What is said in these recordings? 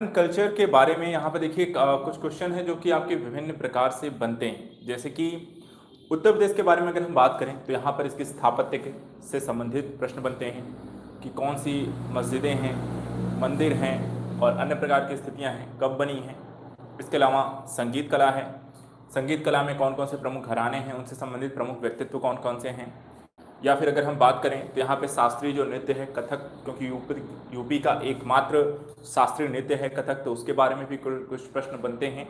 Culture के बारे में यहाँ पर देखिए कुछ क्वेश्चन है जो कि आपके विभिन्न प्रकार से बनते हैं। जैसे कि उत्तर प्रदेश के बारे में अगर हम बात करें तो यहाँ पर इसकी स्थापत्य से संबंधित प्रश्न बनते हैं कि कौन सी मस्जिदें हैं, मंदिर हैं और अन्य प्रकार की स्थितियाँ हैं, कब बनी हैं। इसके अलावा संगीत कला है, संगीत कला में कौन कौन से प्रमुख घराने हैं, उनसे संबंधित प्रमुख व्यक्तित्व कौन कौन से हैं। या फिर अगर हम बात करें तो यहाँ पे शास्त्रीय जो नृत्य है कथक, क्योंकि यूपी का एकमात्र शास्त्रीय नृत्य है कथक, तो उसके बारे में भी कुछ प्रश्न बनते हैं।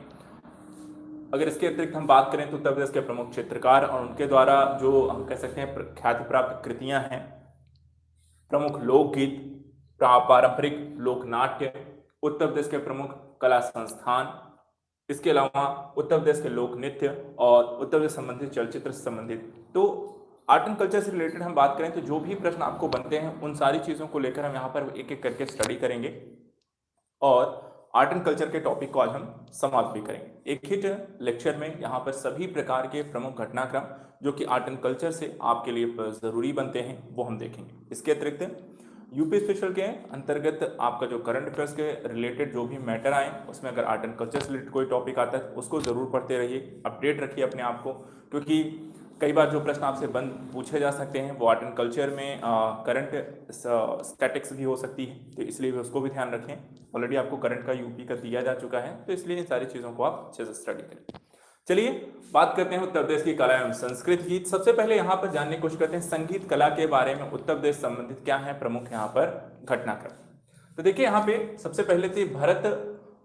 अगर इसके अतिरिक्त हम बात करें तो उत्तर प्रदेश के प्रमुख चित्रकार और उनके द्वारा जो हम कह सकते हैं ख्याति प्राप्त कृतियां हैं, प्रमुख लोकगीत, पारंपरिक लोकनाट्य, उत्तर प्रदेश के प्रमुख कला संस्थान, इसके अलावा उत्तर प्रदेश के लोक नृत्य और उत्तर प्रदेश संबंधित चलचित्र से संबंधित। तो आर्ट एंड कल्चर से रिलेटेड हम बात करें तो जो भी प्रश्न आपको बनते हैं उन सारी चीज़ों को लेकर हम यहाँ पर एक एक करके स्टडी करेंगे और आर्ट एंड कल्चर के टॉपिक को आज हम समाप्त भी करेंगे। एक ही लेक्चर में यहाँ पर सभी प्रकार के प्रमुख घटनाक्रम जो कि आर्ट एंड कल्चर से आपके लिए ज़रूरी बनते हैं वो हम देखेंगे। इसके अतिरिक्त यूपी स्पेशल के अंतर्गत आपका जो करंट अफेयर्स के रिलेटेड जो भी मैटर आए उसमें अगर आर्ट एंड कल्चर से रिलेटेड कोई टॉपिक आता है उसको ज़रूर पढ़ते रहिए, अपडेट रखिए अपने आप को, क्योंकि कई बार जो प्रश्न आपसे पूछे जा सकते हैं वो आर्ट एंड कल्चर में करंट स्टैटिक्स भी हो सकती है, तो इसलिए भी उसको भी ध्यान रखें। ऑलरेडी आपको करंट का यूपी का दिया जा चुका है, तो इसलिए इन सारी चीज़ों को आप अच्छे से स्टडी करें। चलिए बात करते हैं उत्तर प्रदेश की कला एवं संस्कृत की। सबसे पहले यहाँ पर जानने की कोशिश करते हैं संगीत कला के बारे में उत्तर प्रदेश संबंधित क्या है प्रमुख यहाँ पर घटनाक्रम। तो देखिए यहाँ पे सबसे पहले तो भरत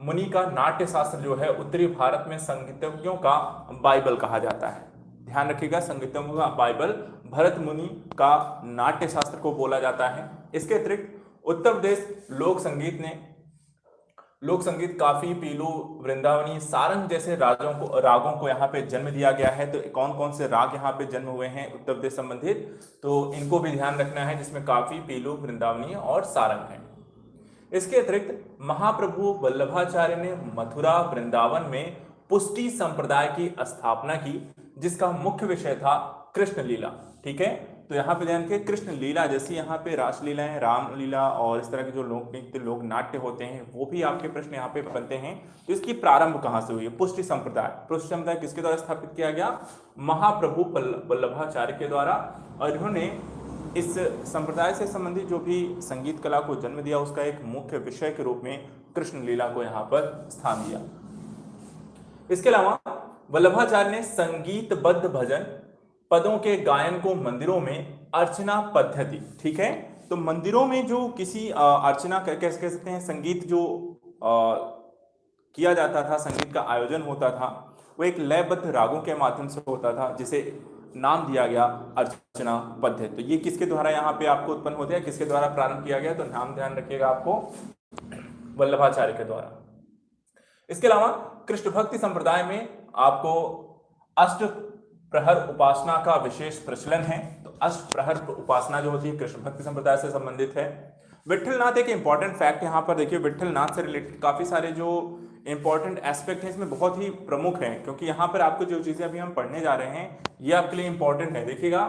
मुनि का नाट्य शास्त्र जो है उत्तरी भारत में संगीतज्ञों का बाइबल कहा जाता है। ध्यान रखिएगा, संगीतज्ञों का बाइबल भरत मुनि का नाट्य शास्त्र को बोला जाता है। इसके अतिरिक्त उत्तर प्रदेश लोक संगीत काफी, पीलू, वृंदावनी, सारंग जैसे रागों को यहाँ पे जन्म दिया गया है। तो कौन कौन से राग यहाँ पे जन्म हुए हैं उत्तर प्रदेश संबंधित, तो इनको भी ध्यान रखना है, जिसमें काफी, पीलू, वृंदावनी और सारंग है। इसके अतिरिक्त महाप्रभु वल्लभाचार्य ने मथुरा वृंदावन में पुष्टि संप्रदाय की स्थापना की, जिसका मुख्य विषय था कृष्ण लीला। ठीक है, तो यहाँ पे ध्यान रखिए, कृष्ण लीला जैसी यहाँ पे रासलीलाएं, रामलीला और इस तरह के जो लोक नृत्य, लोक नाट्य होते हैं वो भी आपके प्रश्न यहाँ पे बनते हैं। तो इसकी प्रारंभ कहाँ से हुई है? पुष्टि संप्रदाय। पुष्टि संप्रदाय किसके द्वारा स्थापित किया गया? महाप्रभु वल्लभाचार्य के द्वारा, और इन्होंने इस संप्रदाय से संबंधित जो भी संगीत कला को जन्म दिया उसका एक मुख्य विषय के रूप में कृष्ण लीला को यहाँ पर स्थान दिया। इसके अलावा वल्लभाचार्य ने संगीतबद्ध भजन पदों के गायन को मंदिरों में अर्चना पद्धति, ठीक है, तो मंदिरों में जो किसी अर्चना कह सकते हैं, संगीत जो किया जाता था, संगीत का आयोजन होता था, वो एक लयबद्ध रागों के माध्यम से होता था, जिसे नाम दिया गया अर्चना पद्धति। तो ये किसके द्वारा यहाँ पे आपको उत्पन्न होता है, किसके द्वारा प्रारंभ किया गया? तो नाम ध्यान रखिएगा आपको, वल्लभाचार्य के द्वारा। इसके अलावा कृष्ण भक्ति संप्रदाय में आपको अष्ट प्रहर उपासना का विशेष प्रचलन है। तो अष्ट प्रहर उपासना जो होती है कृष्ण भक्ति संप्रदाय से संबंधित है। विट्ठलनाथ एक इंपॉर्टेंट फैक्ट यहाँ पर देखिए, विट्ठलनाथ से रिलेटेड काफी सारे जो इंपॉर्टेंट एस्पेक्ट है इसमें बहुत ही प्रमुख है, क्योंकि यहाँ पर आपको जो चीजें अभी हम पढ़ने जा रहे हैं ये आपके लिए इंपॉर्टेंट है। देखिएगा,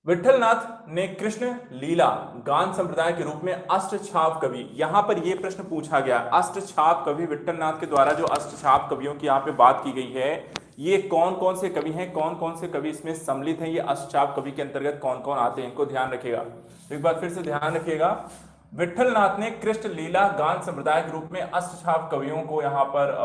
विट्ठलनाथ ने कृष्ण लीला गान संप्रदाय के रूप में अष्टछाप कवि, यहाँ पर यह प्रश्न पूछा गया, अष्टछाप कवि विट्ठलनाथ के द्वारा जो अष्टछाप कवियों की यहाँ पे बात की गई है, ये कौन कौन से कवि हैं, कौन कौन से कवि इसमें सम्मिलित हैं, ये अष्टछाप कवि के अंतर्गत कौन कौन आते हैं, इनको ध्यान रखिएगा। तो एक बार फिर से ध्यान रखिएगा, विट्ठलनाथ ने कृष्ण लीला गान संप्रदाय के रूप में अष्टछाप कवियों को यहाँ पर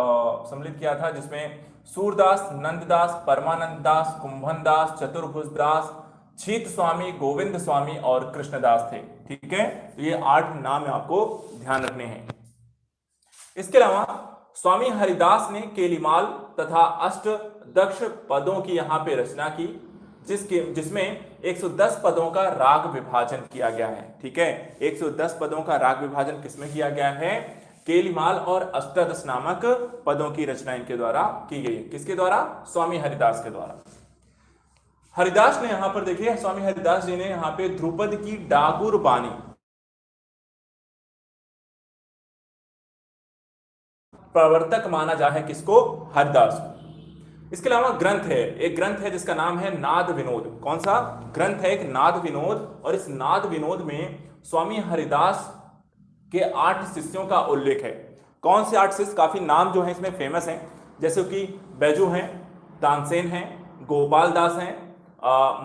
सम्मिलित किया था, जिसमें सूरदास, नंददास, परमानंद दास, कुंभन दास, चतुर्भुज दास, छीत स्वामी, गोविंद स्वामी और कृष्णदास थे। ठीक है, तो ये 8 नाम आपको ध्यान रखने हैं। इसके अलावा स्वामी हरिदास ने केलीमाल तथा अष्टदश पदों की यहाँ पे रचना की, जिसमें 110 पदों का राग विभाजन किया गया है। ठीक है, 110 पदों का राग विभाजन किसमें किया गया है? केलीमाल और अष्टदश नामक पदों की रचना इनके द्वारा की गई है। किसके द्वारा? स्वामी हरिदास के द्वारा। हरिदास ने यहां पर देखिए, स्वामी हरिदास जी ने यहां पे ध्रुपद की डागुर बानी प्रवर्तक माना जा है, किसको? हरिदास। इसके अलावा ग्रंथ है, एक ग्रंथ है जिसका नाम है नाद विनोद। कौन सा ग्रंथ है? एक नाद विनोद। और इस नाद विनोद में स्वामी हरिदास के 8 शिष्यों का उल्लेख है। कौन से 8 शिष्य? काफी नाम जो है इसमें फेमस हैं, जैसे कि बैजू हैं, तानसेन हैं, गोपाल दास हैं,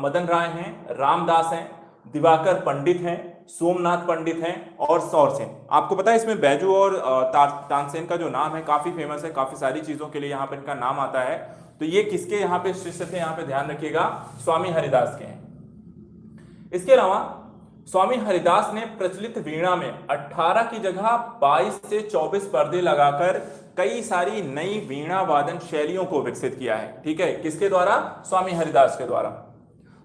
मदन राय हैं, रामदास हैं, दिवाकर पंडित हैं, सोमनाथ पंडित हैं और सौरसेन। आपको पता है इसमें बैजू और तानसेन का जो नाम है काफी फेमस है, काफी सारी चीजों के लिए यहाँ पर इनका नाम आता है। तो ये किसके यहाँ पे शिष्य थे? यहाँ पे ध्यान रखिएगा, स्वामी हरिदास के हैं। इसके अलावा स्वामी हरिदास ने प्रचलित वीणा में 18 की जगह 22 से 24 पर्दे लगाकर कई सारी नई वीणा वादन शैलियों को विकसित किया है। ठीक है, किसके द्वारा? स्वामी हरिदास के द्वारा।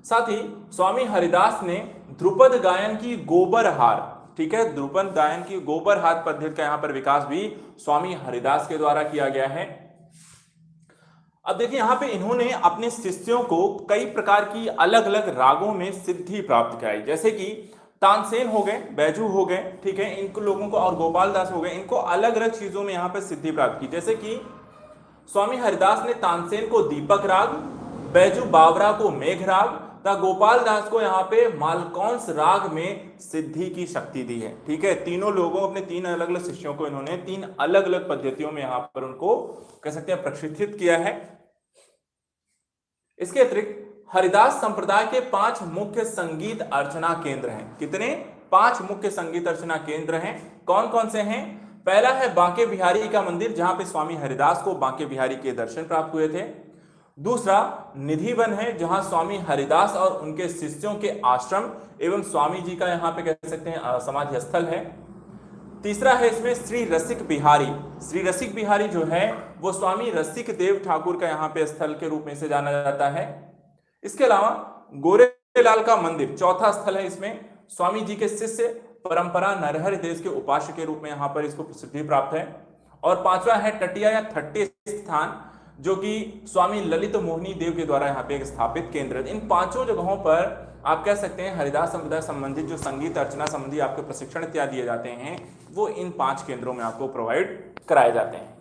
साथ ही स्वामी हरिदास ने ध्रुपद गायन की गोबरहार, ठीक है, ध्रुपद गायन की गोबरहार पद्धति का यहां पर विकास भी स्वामी हरिदास के द्वारा किया गया है। अब देखिए यहां पे इन्होंने अपने शिष्यों को कई प्रकार की अलग अलग रागों में सिद्धि प्राप्त कराई, जैसे कि तानसेन हो गए, बैजू हो गए, ठीक है, इनको लोगों को, और गोपाल दास हो गए, इनको अलग अलग चीजों में यहां पर सिद्धि प्राप्त की। जैसे कि स्वामी हरिदास ने तानसेन को दीपक राग, बैजू बावरा को मेघ राग, गोपाल दास को यहाँ पे मालकौंस राग में सिद्धि की शक्ति दी है। ठीक है, तीनों लोगों, अपने 3 अलग अलग शिष्यों को इन्होंने 3 अलग अलग पद्धतियों में यहाँ पर उनको कह सकते हैं प्रशिक्षित किया है। इसके अतिरिक्त हरिदास संप्रदाय के 5 मुख्य संगीत अर्चना केंद्र हैं। कितने? 5 मुख्य संगीत अर्चना केंद्र हैं। कौन कौन से हैं? पहला है बांके बिहारी का मंदिर, जहां पे स्वामी हरिदास को बांके बिहारी के दर्शन प्राप्त हुए थे। दूसरा निधिवन है, जहां स्वामी हरिदास और उनके शिष्यों के आश्रम एवं स्वामी जी का यहां पे कह सकते हैं समाधि स्थल है। तीसरा है इसमें श्री रसिक बिहारी। श्री रसिक बिहारी जो है वो स्वामी रसिक देव ठाकुर का यहाँ पे स्थल के रूप में से जाना जाता है। इसके अलावा गोरेलाल का मंदिर चौथा स्थल है, इसमें स्वामी जी के शिष्य परंपरा नरहर देश के उपास्य के रूप में यहाँ पर इसको प्रसिद्धि प्राप्त है। और पांचवा है टटिया या ठट्टे स्थान, जो कि स्वामी ललित मोहिनी देव के द्वारा यहाँ पे एक स्थापित केंद्र है। इन 5 जगहों पर आप कह सकते हैं हरिदास संप्रदाय संबंधित जो संगीत अर्चना संबंधी आपके प्रशिक्षण इत्यादि दिए जाते हैं वो इन 5 केंद्रों में आपको प्रोवाइड कराए जाते हैं।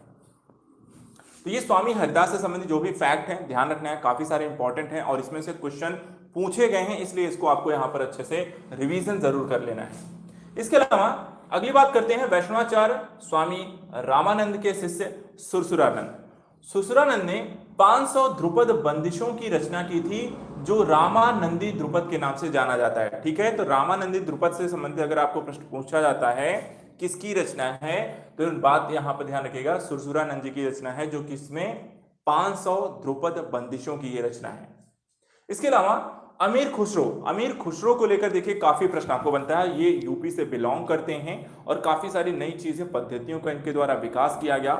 तो ये स्वामी हरिदास से संबंधित जो भी फैक्ट हैं ध्यान रखना है, काफी सारे इंपॉर्टेंट हैं और इसमें से क्वेश्चन पूछे गए हैं, इसलिए इसको आपको यहाँ पर अच्छे से रिवीजन जरूर कर लेना है। इसके अलावा अगली बात करते हैं वैष्णवाचार्य स्वामी रामानंद के शिष्य सुरसुरानंद। सुरसुरानंद ने 500 ध्रुपद बंदिशों की रचना की थी, जो रामानंदी ध्रुपद के नाम से जाना जाता है। ठीक है, तो रामानंदी ध्रुपद से संबंधित अगर आपको प्रश्न पूछा जाता है किसकी रचना है, तो बात यहां पर ध्यान रखिएगा, सुरसुरानंद जी की रचना है, जो कि इसमें 500 ध्रुपद बंदिशों की ये रचना है। इसके अलावा अमीर खुसरो को लेकर देखिए काफी प्रश्न आपको बनता है। ये यूपी से बिलोंग करते हैं और काफी सारी नई चीजें, पद्धतियों का इनके द्वारा विकास किया गया।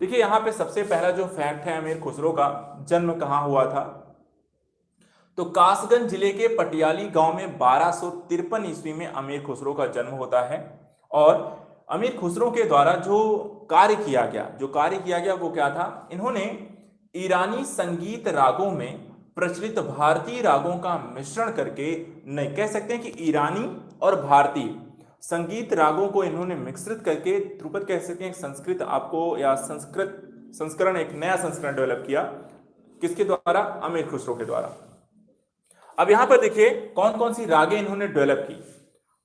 देखिए यहाँ पे सबसे पहला जो फैक्ट है, अमीर खुसरो का जन्म कहाँ हुआ था, तो कासगंज जिले के पटियाली गांव में 1253 ईस्वी में अमीर खुसरो का जन्म होता है। और अमीर खुसरो के द्वारा जो कार्य किया गया वो क्या था, इन्होंने ईरानी संगीत रागों में प्रचलित भारतीय रागों का मिश्रण करके, नहीं कह सकते हैं कि ईरानी और भारतीय संगीत रागों को इन्होंने मिश्रित करके ध्रुपद कह सकते हैं संस्कृत आपको, या संस्कृत संस्करण, एक नया संस्करण डेवलप किया। किसके द्वारा? अमीर खुसरो के द्वारा। अब यहां पर देखिए कौन कौन सी रागें इन्होंने डेवलप की।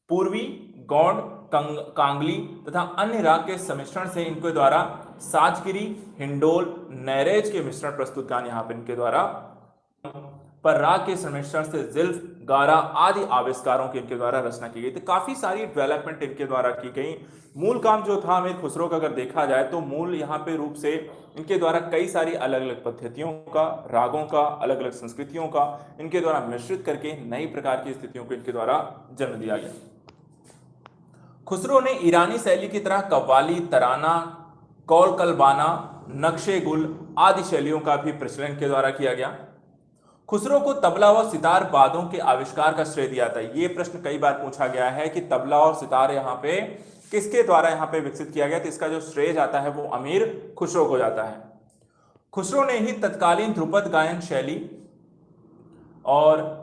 पूर्वी, गौड़, कांगली तथा अन्य राग के सम्मिश्रण से इनके द्वारा साजगिरी, हिंडोल, नैरेज के मिश्रण प्रस्तुत गान यहाँ पर इनके द्वारा, पर राग के सम्मिश्रण से जिल्फ, गारा आदि आविष्कारों की इनके द्वारा रचना की गई। तो काफी सारी डेवलपमेंट इनके द्वारा की गई। मूल काम जो था अमीर खुसरो का अगर देखा जाए तो मूल यहाँ पे रूप से इनके द्वारा कई सारी अलग अलग पद्धतियों का, रागों का, अलग अलग संस्कृतियों का इनके द्वारा मिश्रित करके नई प्रकार की स्थितियों को इनके द्वारा जन्म दिया गया। खुसरो ने ईरानी शैली की तरह कव्वाली, तराना, कौल कलबाना, नक्शे गुल आदि शैलियों का भी प्रचलन के द्वारा किया गया। खुसरो को तबला व सितार वादों के आविष्कार का श्रेय दिया था। यह प्रश्न कई बार पूछा गया है कि तबला और सितार यहाँ पे किसके द्वारा यहाँ पे विकसित किया गया, तो इसका जो श्रेय जाता है वो अमीर खुसरो को जाता है। खुसरो ने ही तत्कालीन ध्रुपद गायन शैली और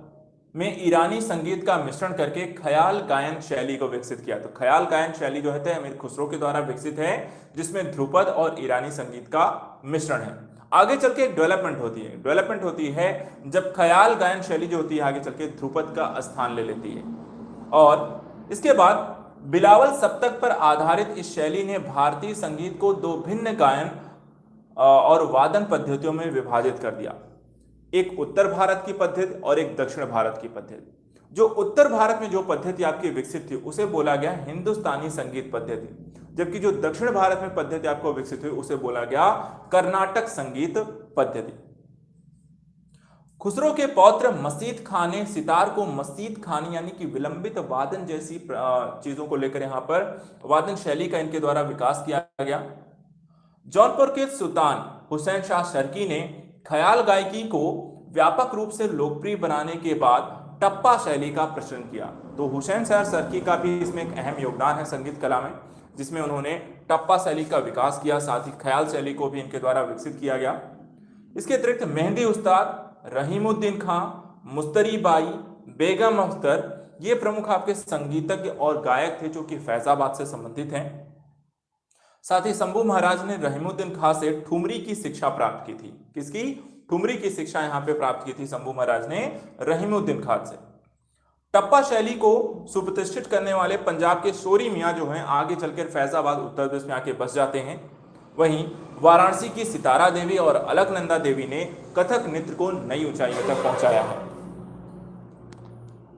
में ईरानी संगीत का मिश्रण करके ख्याल गायन शैली को विकसित किया। तो ख्याल गायन शैली जो है अमीर खुसरो के द्वारा विकसित है, जिसमें ध्रुपद और ईरानी संगीत का मिश्रण है। आगे चल के एक डेवलपमेंट होती है जब ख्याल गायन शैली जो होती है आगे चल के ध्रुपद का स्थान ले लेती है। और इसके बाद बिलावल सप्तक पर आधारित इस शैली ने भारतीय संगीत को दो भिन्न गायन और वादन पद्धतियों में विभाजित कर दिया। एक उत्तर भारत की पद्धति और एक दक्षिण भारत की पद्धति। जो उत्तर भारत में जो पद्धति आपकी विकसित थी उसे बोला गया हिंदुस्तानी संगीत पद्धति, जबकि जो दक्षिण भारत में पद्धति आपको विकसित हुई उसे बोला गया कर्नाटक संगीत पद्धति। खुसरो के पौत्र मसीद खान ने सितार को मसीद खानी यानी कि विलंबित वादन जैसी चीजों को लेकर यहां पर वादन शैली का इनके द्वारा विकास किया गया। जौनपुर के सुल्तान हुसैन शाह शर्की ने ख्याल गायकी को व्यापक रूप से लोकप्रिय बनाने के बाद टप्पा शैली का प्रचलन किया। तो हुसैन शाह शर्की का भी इसमें एक अहम योगदान है संगीत कला में, जिसमें उन्होंने टप्पा शैली का विकास किया, साथ ही ख्याल शैली को भी इनके द्वारा विकसित किया गया। इसके अतिरिक्त मेहंदी उस्ताद, रहीमुद्दीन खां, मुस्तरी बाई, बेगम अख्तर ये प्रमुख आपके संगीतज्ञ और गायक थे जो कि फैजाबाद से संबंधित हैं। साथ ही शंभू महाराज ने रहीमुद्दीन खां से ठुमरी की शिक्षा प्राप्त की थी। किसकी? ठुमरी की शिक्षा यहां पे प्राप्त की थी शंभू महाराज ने रहीमुद्दीन खां से। टप्पा शैली को सुप्रतिष्ठित करने वाले पंजाब के शोरी मियाँ जो हैं आगे चलकर फैजाबाद उत्तर प्रदेश में आके बस जाते हैं। वहीं वाराणसी की सितारा देवी और अलकनंदा देवी ने कथक नृत्य को नई ऊंचाइयों तक पहुंचाया है।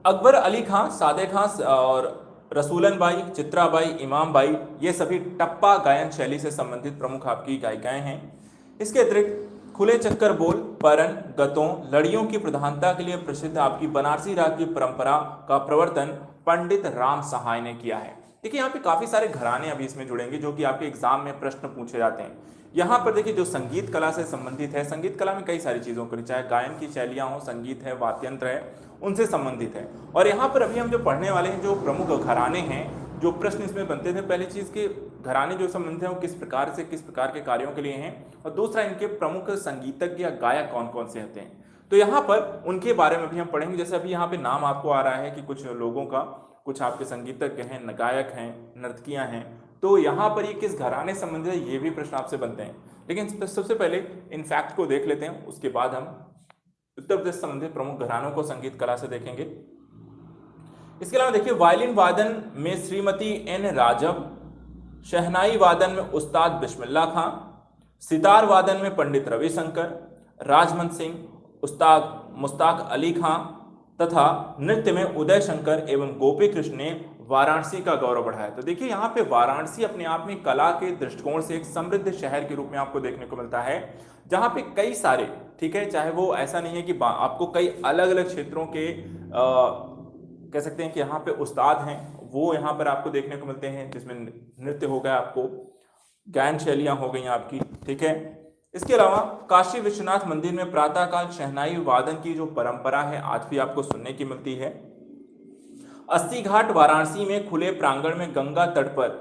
अकबर अली खां, सादे खां और रसूलन बाई, चित्राबाई, इमाम बाई ये सभी टप्पा गायन शैली से संबंधित प्रमुख आपकी गायिकाएं हैं। इसके अतिरिक्त खुले चक्कर बोल, परन, गतों, लड़ियों की प्रधानता के लिए प्रसिद्ध आपकी बनारसी राग की परंपरा का प्रवर्तन पंडित राम सहाय ने किया है। देखिए यहाँ पे काफी सारे घराने अभी इसमें जुड़ेंगे जो कि आपके एग्जाम में प्रश्न पूछे जाते हैं। यहाँ पर देखिए जो संगीत कला से संबंधित है, संगीत कला में कई सारी चीजों को, चाहे गायन की शैलियां हो, संगीत है, वाद्यंत्र है, उनसे संबंधित है। और यहाँ पर अभी हम जो पढ़ने वाले हैं जो प्रमुख घराने हैं, जो प्रश्न इसमें बनते थे, पहली चीज के घराने जो संबंधित हैं वो किस प्रकार से किस प्रकार के कार्यों के लिए हैं, और दूसरा इनके प्रमुख संगीतज्ञ या गायक कौन कौन से होते हैं। तो यहाँ पर उनके बारे में भी हम पढ़ेंगे। जैसे अभी यहाँ पे नाम आपको आ रहा है कि कुछ लोगों का, कुछ आपके संगीतज्ञ हैं, गायक हैं, नर्तकियां हैं, तो यहाँ पर ये किस घराने संबंधित है ये भी प्रश्न आपसे बनते हैं। लेकिन सबसे पहले इन फैक्ट को देख लेते हैं, उसके बाद हम उत्तर प्रदेश संबंधित प्रमुख घरानों को संगीत कला से देखेंगे। इसके अलावा देखिए वायलिन वादन में श्रीमती एन राजब, शहनाई वादन में उस्ताद बिस्मिल्लाह खां, सितार वादन में पंडित रविशंकर, राजमन सिंह, उस्ताद मुश्ताक अली खां तथा नृत्य में उदय शंकर एवं गोपी कृष्ण ने वाराणसी का गौरव बढ़ाया। तो देखिए यहाँ पे वाराणसी अपने आप में कला के दृष्टिकोण से एक समृद्ध शहर के रूप में आपको देखने को मिलता है, जहाँ पे कई सारे, ठीक है, चाहे वो ऐसा नहीं है कि आपको कई अलग अलग क्षेत्रों के कह सकते हैं कि यहाँ पे उस्ताद हैं, वो यहाँ पर आपको देखने को मिलते हैं, जिसमें नृत्य हो गया, आपको गायन शैलियां हो गई आपकी, ठीक है। इसके अलावा काशी विश्वनाथ मंदिर में प्रातःकाल शहनाई वादन की जो परंपरा है आज भी आपको सुनने की मिलती है। अस्सी घाट वाराणसी में खुले प्रांगण में गंगा तट पर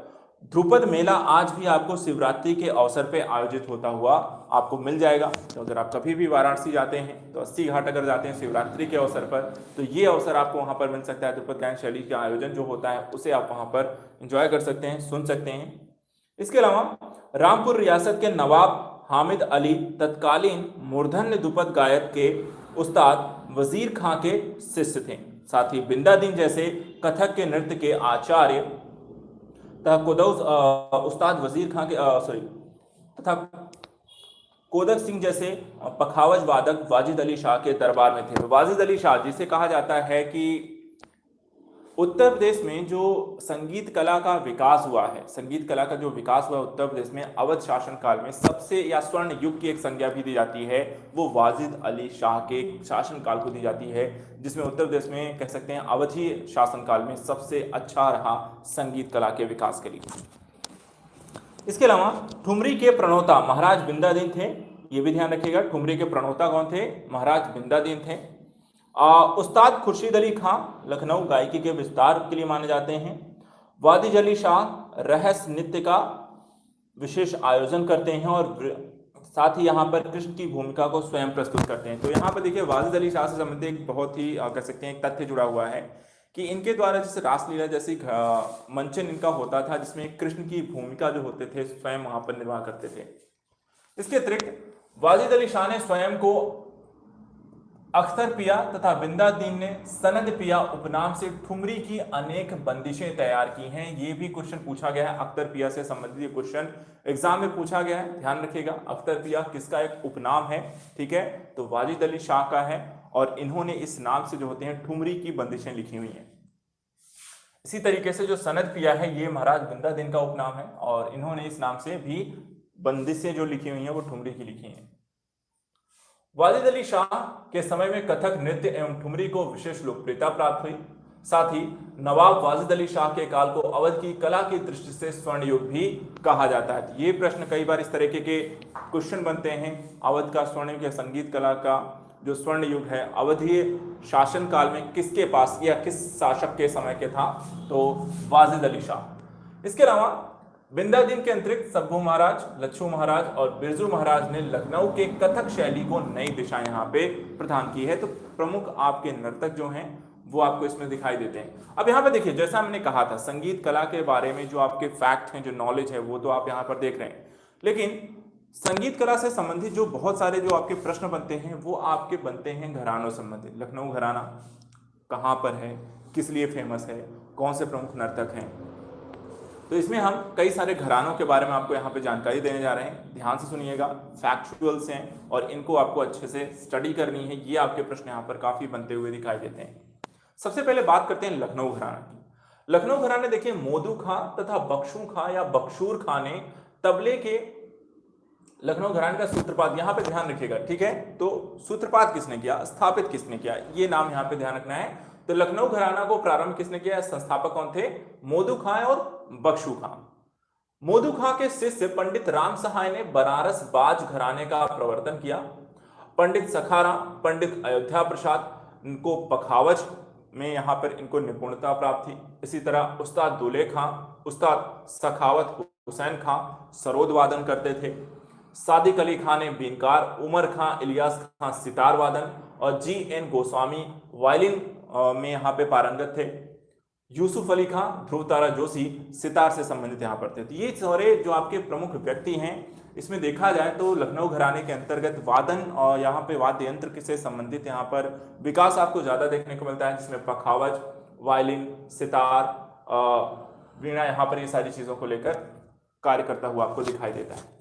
ध्रुपद मेला आज भी आपको शिवरात्रि के अवसर पे आयोजित होता हुआ आपको मिल जाएगा। तो अगर आप कभी भी वाराणसी जाते हैं तो अस्सी घाट अगर जाते हैं शिवरात्रि के अवसर पर, तो ये अवसर आपको वहां पर मिल सकता है। ध्रुपद गायन शैली का आयोजन जो होता है उसे आप वहां पर एंजॉय कर सकते हैं, सुन सकते हैं। इसके अलावा रामपुर रियासत के नवाब हामिद अली तत्कालीन मूर्धन्य ध्रुपद गायक के उस्ताद वजीर खां के शिष्य थे। साथ ही बिंदादीन जैसे कथक के नृत्य के आचार्य उस्ताद वजीर खां के तथा कोदक सिंह जैसे पखावज वादक वाजिद अली शाह के दरबार में थे। वाजिद अली शाह जिसे कहा जाता है कि उत्तर प्रदेश में जो संगीत कला का विकास हुआ है, संगीत कला का जो विकास हुआ उत्तर प्रदेश में अवध शासन काल में सबसे, या स्वर्ण युग की एक संज्ञा भी दी जाती है, वो वाजिद अली शाह के शासन काल को दी जाती है, जिसमें उत्तर प्रदेश में कह सकते हैं अवधी शासन काल में सबसे अच्छा रहा संगीत कला के विकास के लिए। इसके अलावा ठुमरी के प्रणोता महाराज बिंदादीन थे, ये भी ध्यान रखिएगा। ठुमरी के प्रणोता कौन थे? महाराज बिंदादीन थे। उस्ताद खुर्शीद अली खां लखनऊ गायकी के विस्तार के लिए माने जाते हैं। वादिज अली शाह रहस्य नृत्य का विशेष आयोजन करते हैं और साथ ही यहाँ पर कृष्ण की भूमिका को स्वयं प्रस्तुत करते हैं। तो यहाँ पर देखिए वाजिद अली शाह से संबंधित एक बहुत ही कह सकते हैं एक तथ्य जुड़ा हुआ है कि इनके द्वारा जैसे रासलीला जैसी मंचन इनका होता था, जिसमें कृष्ण की भूमिका जो होते थे स्वयं वहां पर निर्वाह करते थे। इसके अतिरिक्त वाजिद अली शाह ने स्वयं को अख्तर पिया तथा बिंदादीन ने सनद पिया उपनाम से ठुमरी की अनेक बंदिशें तैयार की हैं। ये भी क्वेश्चन पूछा गया है, अख्तर पिया से संबंधित ये क्वेश्चन एग्जाम में पूछा गया है, ध्यान रखिएगा। अख्तर पिया किसका एक उपनाम है, ठीक है, तो वाजिद अली शाह का है, और इन्होंने इस नाम से जो होते हैं ठुमरी की बंदिशें लिखी हुई हैं। इसी तरीके से जो सनद पिया है ये महाराज बिंदादीन का उपनाम है, और इन्होंने इस नाम से भी बंदिशें जो लिखी हुई हैं वो ठुमरी की लिखी हैं। वाजिद अली शाह के समय में कथक नृत्य एवं ठुमरी को विशेष लोकप्रियता प्राप्त हुई। साथ ही नवाब वाजिद अली शाह के काल को अवध की कला की दृष्टि से स्वर्ण युग भी कहा जाता है। ये प्रश्न कई बार इस तरीके के क्वेश्चन बनते हैं, अवध का स्वर्ण युग या संगीत कला का जो स्वर्ण युग है अवधीय शासन काल में किसके पास या किस शासक के समय के था, तो वाजिद अली शाह। इसके अलावा बिंदादीन के अंतरिक्त सब्बू महाराज, लच्छू महाराज और बिरजू महाराज ने लखनऊ के कथक शैली को नई दिशा यहाँ पे प्रदान की है। तो प्रमुख आपके नर्तक जो हैं वो आपको इसमें दिखाई देते हैं। अब यहाँ पे देखिए, जैसा हमने कहा था संगीत कला के बारे में जो आपके फैक्ट हैं, जो नॉलेज है, वो तो आप यहाँ पर देख रहे हैं, लेकिन संगीत कला से संबंधित जो बहुत सारे जो आपके प्रश्न बनते हैं वो आपके बनते हैं घरानों संबंधित। लखनऊ घराना कहाँ पर है, किस लिए फेमस है, कौन से प्रमुख नर्तक हैं, तो इसमें हम कई सारे घरानों के बारे में आपको यहाँ पे जानकारी देने जा रहे हैं। ध्यान से सुनिएगा, फैक्चुअल्स हैं और इनको आपको अच्छे से स्टडी करनी है। ये आपके प्रश्न यहाँ पर काफी बनते हुए दिखाई देते हैं। सबसे पहले बात करते हैं लखनऊ घराना की। लखनऊ घराने देखिए मोदू खां तथा बख्शू खां या बख्शूर खां ने तबले के लखनऊ घराने का सूत्रपात, यहाँ पे ध्यान रखिएगा, ठीक है, तो सूत्रपात किसने किया, स्थापित किसने किया, ये नाम यहाँ पे ध्यान रखना है। तो लखनऊ घराना को प्रारंभ किसने किया, संस्थापक कौन थे, मोदू खां और बख्शू खां। मोदू खां के शिष्य पंडित राम सहाय ने बनारस बाज घराने का प्रवर्तन किया। पंडित सखाराम, पंडित अयोध्या प्रसाद इनको पखावज में यहाँ पर इनको निपुणता प्राप्त थी। इसी तरह उस्ताद दूल्हे खां, उस्ताद सखावत हुसैन खां सरोद वादन करते थे। सादिक अली खां ने बीनकार, उमर खां, इलियास खां सितार वादन और GN गोस्वामी वायलिन में यहाँ पे पारंगत थे। यूसुफ अली खां, ध्रुव तारा जोशी सितार से संबंधित यहाँ पर थे। तो ये सारे जो आपके प्रमुख व्यक्ति हैं, इसमें देखा जाए तो लखनऊ घराने के अंतर्गत वादन और यहाँ पे वाद्य यंत्र से संबंधित यहाँ पर विकास आपको ज्यादा देखने को मिलता है, जिसमें पखावज, वायलिन, सितार, वीणा, यहाँ पर ये सारी चीजों को लेकर कार्य करता हुआ आपको दिखाई देता है।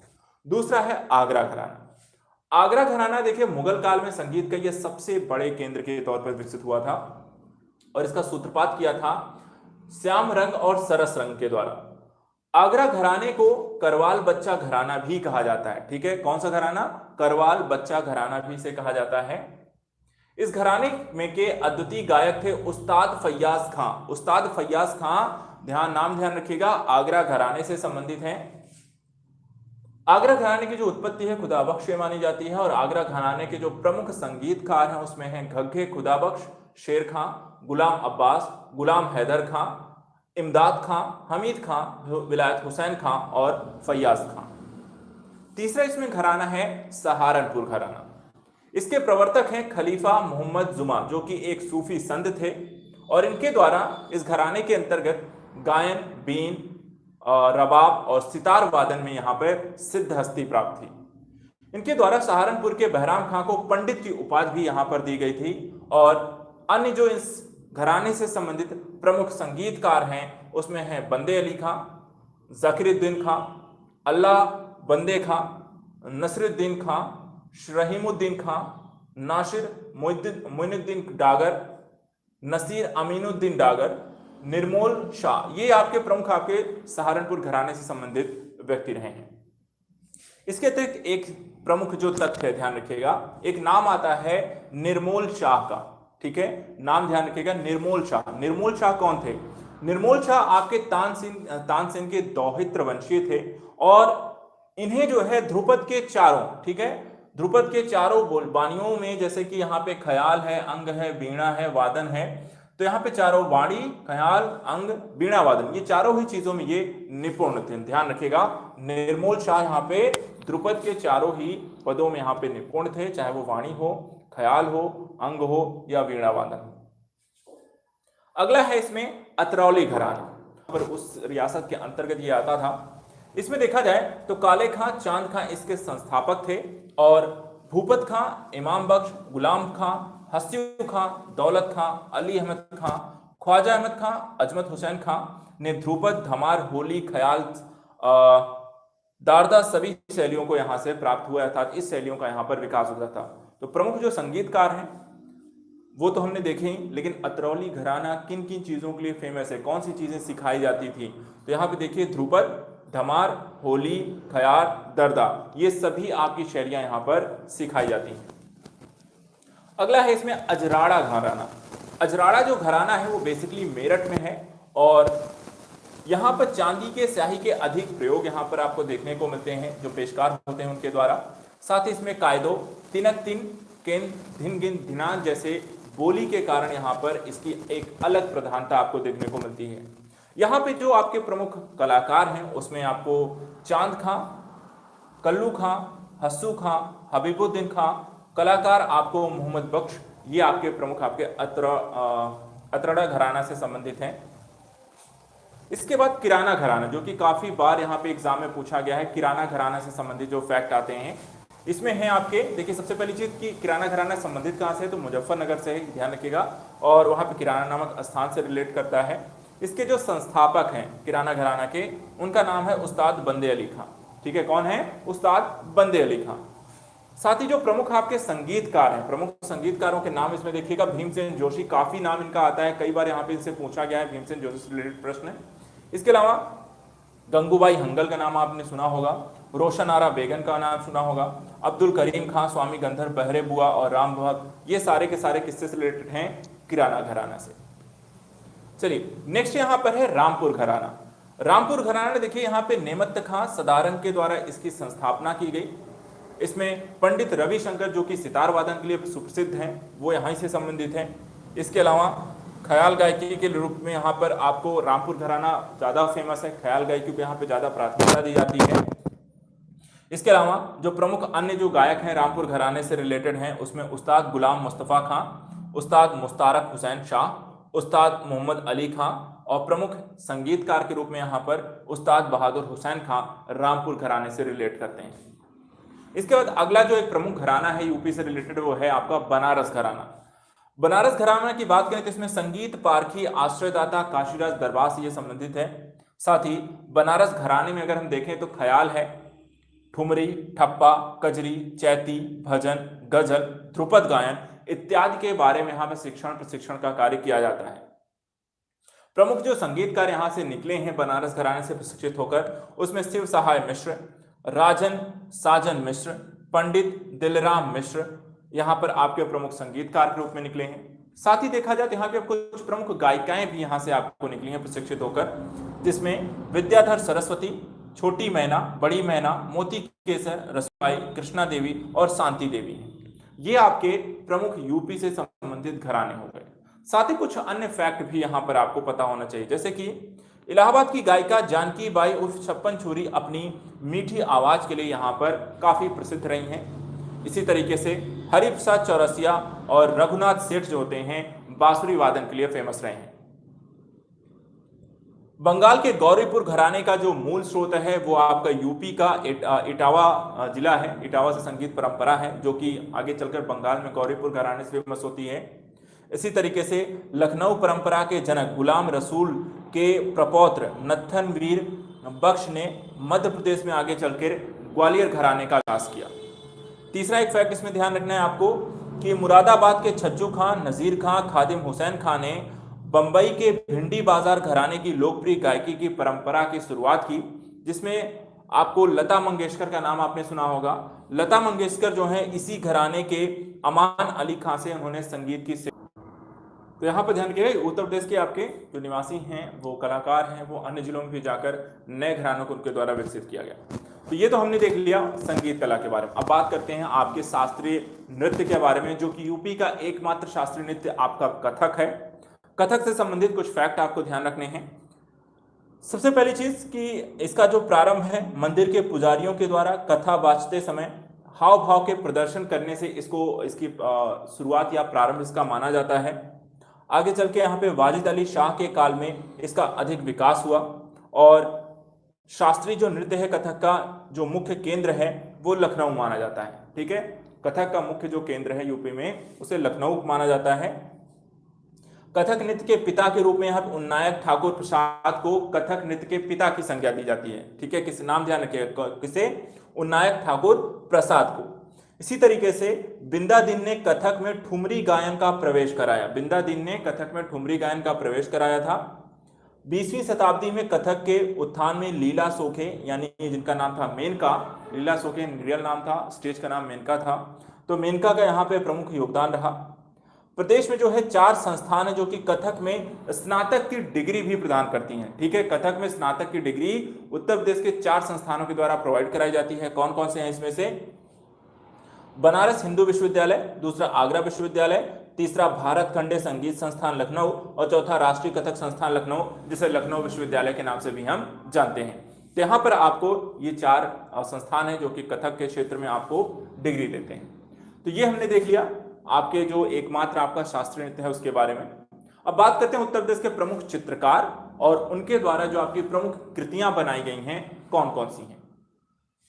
दूसरा है आगरा घराना। आगरा घराना देखिए मुगल काल में संगीत का यह सबसे बड़े केंद्र के तौर पर विकसित हुआ था और इसका सूत्रपात किया था श्याम रंग और सरस रंग के द्वारा। आगरा घराने को करवाल बच्चा घराना भी कहा जाता है, ठीक है, कौन सा घराना, करवाल बच्चा घराना भी से कहा जाता है। इस घराने में के अद्वितीय गायक थे उस्ताद फैयाज खां। उस्ताद फैयाज खां नाम ध्यान रखिएगा, आगरा घराने से संबंधित हैं। आगरा घराने की जो उत्पत्ति है खुदाबख्श मानी जाती है और आगरा घराने के जो प्रमुख संगीतकार हैं उसमें हैं घग्घे खुदाबख्श, शेर खां, गुलाम अब्बास, गुलाम हैदर खां, इमदाद खां, हमीद खां, विलायत हुसैन खां और फैयाज खां। तीसरा इसमें घराना है सहारनपुर घराना। इसके प्रवर्तक हैं खलीफा मोहम्मद जुमा, जो कि एक सूफी संत थे और इनके द्वारा इस घराने के अंतर्गत गायन, बीन, रबाब और सितार वादन में यहाँ पर सिद्ध हस्ती प्राप्त थी। इनके द्वारा सहारनपुर के बहराम खां को पंडित की उपाधि भी यहाँ पर दी गई थी और अन्य जो इस घराने से संबंधित प्रमुख संगीतकार हैं उसमें हैं बंदे अली खां, जकीरुद्दीन खां, अल्लाह बंदे खां, नसरुद्दीन खां, रहीमुद्दीन खां, नासिर मोइनुद्दीन डागर, नसीर अमीनुद्दीन डागर, निर्मोल शाह। ये आपके प्रमुख आपके सहारनपुर घराने से संबंधित व्यक्ति रहे हैं। इसके अतिरिक्त एक प्रमुख जो तथ्य है ध्यान रखिएगा, एक नाम आता है निर्मोल शाह का, ठीक है, नाम ध्यान रखिएगा, निर्मोल शाह। निर्मोल शाह कौन थे, निर्मोल शाह आपके तानसेन के दौहित्र वंशीय थे और इन्हें जो है ध्रुपद के चारों, ठीक है, ध्रुपद के चारों बानियों में, जैसे कि यहाँ पे ख्याल है, अंग है, वीणा है, वादन है, तो यहाँ पे चारों वाणी, ख्याल, अंग, वीणा, वादन, ये चारों ही चीजों में ये निपुण थे। ध्यान रखिएगा, निर्मोल शाह यहाँ पे ध्रुपद के चारों ही पदों में यहाँ पे निपुण थे, चाहे वो वाणी हो, ख्याल हो, अंग हो या वीणा वादन हो। अगला है इसमें अतरौली घराना, पर उस रियासत के अंतर्गत ये आता था। इसमें देखा जाए तो काले खां, चांद खां इसके संस्थापक थे और भूपत खां, इमाम बख्श, गुलाम खां, हस्यू खां, दौलत खां, अली अहमद खां, ख्वाजा अहमद खां, अजमत हुसैन खां ने ध्रुपद, धमार, होली, ख्याल, दारदा सभी शैलियों को यहाँ से प्राप्त हुआ, अर्थात इस शैलियों का यहाँ पर विकास होता था। तो प्रमुख जो संगीतकार हैं वो तो हमने देखे ही, लेकिन अतरौली घराना किन किन चीज़ों के लिए फेमस है, कौन सी चीज़ें सिखाई जाती थी, तो यहाँ पे देखिए ध्रुपद, धमार, होली, ख्याल, दरदा, ये सभी आपकी शैलियां यहाँ पर सिखाई जाती हैं। अगला है इसमें अजराड़ा घराना। अजराड़ा जो घराना है वो बेसिकली मेरठ में है और यहाँ पर चांदी के स्याही के अधिक प्रयोग यहाँ पर आपको देखने को मिलते हैं जो पेशकार होते हैं उनके द्वारा। साथ ही इसमें कायदों, तिनक तिन, केन, धिन गिन, धिनान जैसे बोली के कारण यहाँ पर इसकी एक अलग प्रधानता आपको देखने को मिलती है। यहाँ पे जो आपके प्रमुख कलाकार हैं उसमें आपको चांद खां, कल्लू खां, हस्सू खां, हबीबुद्दीन खां, कलाकार आपको मोहम्मद बख्श, ये आपके प्रमुख आपके अतरड़ा घराना से संबंधित हैं। इसके बाद किराना घराना, जो कि काफी बार यहाँ पे एग्जाम में पूछा गया है, किराना घराना से संबंधित जो फैक्ट आते हैं इसमें है आपके, देखिए सबसे पहली चीज कि किराना घराना संबंधित कहाँ से है, तो मुजफ्फरनगर से है, ध्यान रखिएगा, और वहां पे किराना नामक स्थान से रिलेट करता है। इसके जो संस्थापक हैं किराना घराना के, उनका नाम है उस्ताद बंदे अली खां। ठीक है, कौन है? उस्ताद बंदे अली खां। साथ ही जो प्रमुख आपके संगीतकार हैं, प्रमुख संगीतकारों के नाम इसमें देखिएगा, भीमसेन जोशी, काफी नाम इनका आता है, कई बार यहाँ पे इनसे पूछा गया है, भीमसेन जोशी से रिलेटेड प्रश्न है। इसके अलावा गंगूबाई हंगल का नाम आपने सुना होगा, रोशन आरा बेगम का नाम सुना होगा, अब्दुल करीम खां, स्वामी गंधर बहरे बुआ और राम भक्त, ये सारे के सारे किससे रिलेटेड हैं? किराना घराना से। चलिए नेक्स्ट यहाँ पर है रामपुर घराना। रामपुर घराना ने देखिए यहाँ पे नेमत खां सदारंग के द्वारा इसकी संस्थापना की गई। इसमें पंडित रविशंकर जो कि सितार वादन के लिए सुप्रसिद्ध हैं वो यहाँ से संबंधित हैं। इसके अलावा ख्याल गायकी के रूप में यहाँ पर आपको रामपुर घराना ज़्यादा फेमस है, ख्याल गायकी को यहाँ पे ज़्यादा प्राथमिकता दी जाती है। इसके अलावा जो प्रमुख अन्य जो गायक हैं रामपुर घराने से रिलेटेड हैं उसमें उस्ताद गुलाम मुस्तफ़ा खां, उस्ताद मुस्तारक हुसैन शाह, उस्ताद मोहम्मद अली खां और प्रमुख संगीतकार के रूप में यहाँ पर उस्ताद बहादुर हुसैन खां रामपुर घराने से रिलेट करते हैं। इसके बाद अगला जो एक प्रमुख घराना है यूपी से रिलेटेड वो है आपका बनारस घराना। बनारस घराना की बात करें तो इसमें संगीत पारखी आश्रयदाता काशीराज दरबार से ये संबंधित है। साथ ही बनारस घराने में अगर हम देखें तो ख्याल है, ठुमरी, ठप्पा, कजरी, चैती, भजन, गजल, ध्रुपद गायन इत्यादि के बारे में यहाँ पर शिक्षण प्रशिक्षण का कार्य किया जाता है। प्रमुख जो संगीतकार यहाँ से निकले हैं बनारस घराने से प्रशिक्षित होकर उसमें शिव सहाय मिश्र, राजन साजन मिश्र, पंडित दिलराम मिश्र यहाँ पर आपके प्रमुख संगीतकार के रूप में निकले हैं। साथ ही देखा जाए तो यहाँ पे कुछ प्रमुख गायिकाएं भी यहाँ से आपको निकली हैं प्रशिक्षित होकर, जिसमें विद्याधर सरस्वती, छोटी मैना, बड़ी मैना, मोती केसर, रसोई, कृष्णा देवी और शांति देवी हैं। ये आपके प्रमुख यूपी से संबंधित घराने हो गए। साथ ही कुछ अन्य फैक्ट भी यहाँ पर आपको पता होना चाहिए, जैसे कि इलाहाबाद की गायिका जानकी बाई उर्फ छप्पन छुरी अपनी मीठी आवाज के लिए यहाँ पर काफी प्रसिद्ध रही हैं। इसी तरीके से हरिप्रसाद चौरसिया और रघुनाथ सेठ जो होते हैं बांसुरी वादन के लिए फेमस रहे हैं। बंगाल के गौरीपुर घराने का जो मूल स्रोत है वो आपका यूपी का इटावा जिला है। इटावा से संगीत परंपरा है जो कि आगे चलकर बंगाल में गौरीपुर घराने से फेमस होती है। इसी तरीके से लखनऊ परंपरा के जनक गुलाम रसूल के प्रपौत्र नत्थनवीर बख्श ने मध्य प्रदेश में आगे चलकर ग्वालियर घराने का आगाज किया। तीसरा एक फैक्ट इसमें ध्यान रखना है आपको कि मुरादाबाद के छज्जू खान, नजीर खां, खादिम हुसैन खां ने बंबई के भिंडी बाजार घराने की लोकप्रिय गायकी की परंपरा की शुरुआत की, जिसमें आपको लता मंगेशकर का नाम आपने सुना होगा। लता मंगेशकर जो है इसी घराने के अमान अली खां से उन्होंने संगीत की। तो यहाँ पर ध्यान रखिएगा उत्तर प्रदेश के आपके जो निवासी हैं वो कलाकार हैं वो अन्य जिलों में भी जाकर नए घरानों को उनके द्वारा विकसित किया गया। तो ये तो हमने देख लिया संगीत कला के बारे में। अब बात करते हैं आपके शास्त्रीय नृत्य के बारे में, जो कि यूपी का एकमात्र शास्त्रीय नृत्य आपका कथक है। कथक से संबंधित कुछ फैक्ट आपको ध्यान रखने हैं। सबसे पहली चीज कि इसका जो प्रारंभ है मंदिर के पुजारियों के द्वारा कथा बाजते समय हाव भाव के प्रदर्शन करने से इसकी शुरुआत या प्रारंभ इसका माना जाता है। आगे चल के यहाँ पे वाजिद अली शाह के काल में इसका अधिक विकास हुआ और शास्त्रीय जो नृत्य है कथक का जो मुख्य केंद्र है वो लखनऊ माना जाता है। ठीक है, कथक का मुख्य जो केंद्र है यूपी में उसे लखनऊ माना जाता है। कथक नृत्य के पिता के रूप में यहाँ उन्नायक ठाकुर प्रसाद को कथक नृत्य के पिता की संज्ञा दी जाती है। ठीक है, किस नाम ध्यान रखिएगा, किसे, उन्नायक ठाकुर प्रसाद को। इसी तरीके से बिंदा दिन ने कथक में ठुमरी गायन का प्रवेश कराया। बिंदा दिन ने कथक में ठुमरी गायन का प्रवेश कराया था। 20वीं शताब्दी में कथक के उत्थान में लीला सोखे, यानी जिनका नाम था मेनका, लीला सोखे रियल नाम था, स्टेज का नाम मेनका था, तो मेनका का यहाँ पे प्रमुख योगदान रहा। प्रदेश में जो है 4 संस्थान है जो कि कथक में स्नातक की डिग्री भी प्रदान करती हैं। ठीक है, कथक में स्नातक की डिग्री उत्तर प्रदेश के 4 संस्थानों के द्वारा प्रोवाइड कराई जाती है। कौन कौन से हैं इसमें से? बनारस हिंदू विश्वविद्यालय, दूसरा आगरा विश्वविद्यालय, तीसरा भारत खंडे संगीत संस्थान लखनऊ और चौथा राष्ट्रीय कथक संस्थान लखनऊ, जिसे लखनऊ विश्वविद्यालय के नाम से भी हम जानते हैं। तो यहाँ पर आपको ये 4 संस्थान है जो कि कथक के क्षेत्र में आपको डिग्री देते हैं। तो ये हमने देख लिया आपके जो एकमात्र आपका शास्त्रीय नृत्य है उसके बारे में। अब बात करते हैं उत्तर प्रदेश के प्रमुख चित्रकार और उनके द्वारा जो आपकी प्रमुख कृतियां बनाई गई हैं कौन कौन सी हैं।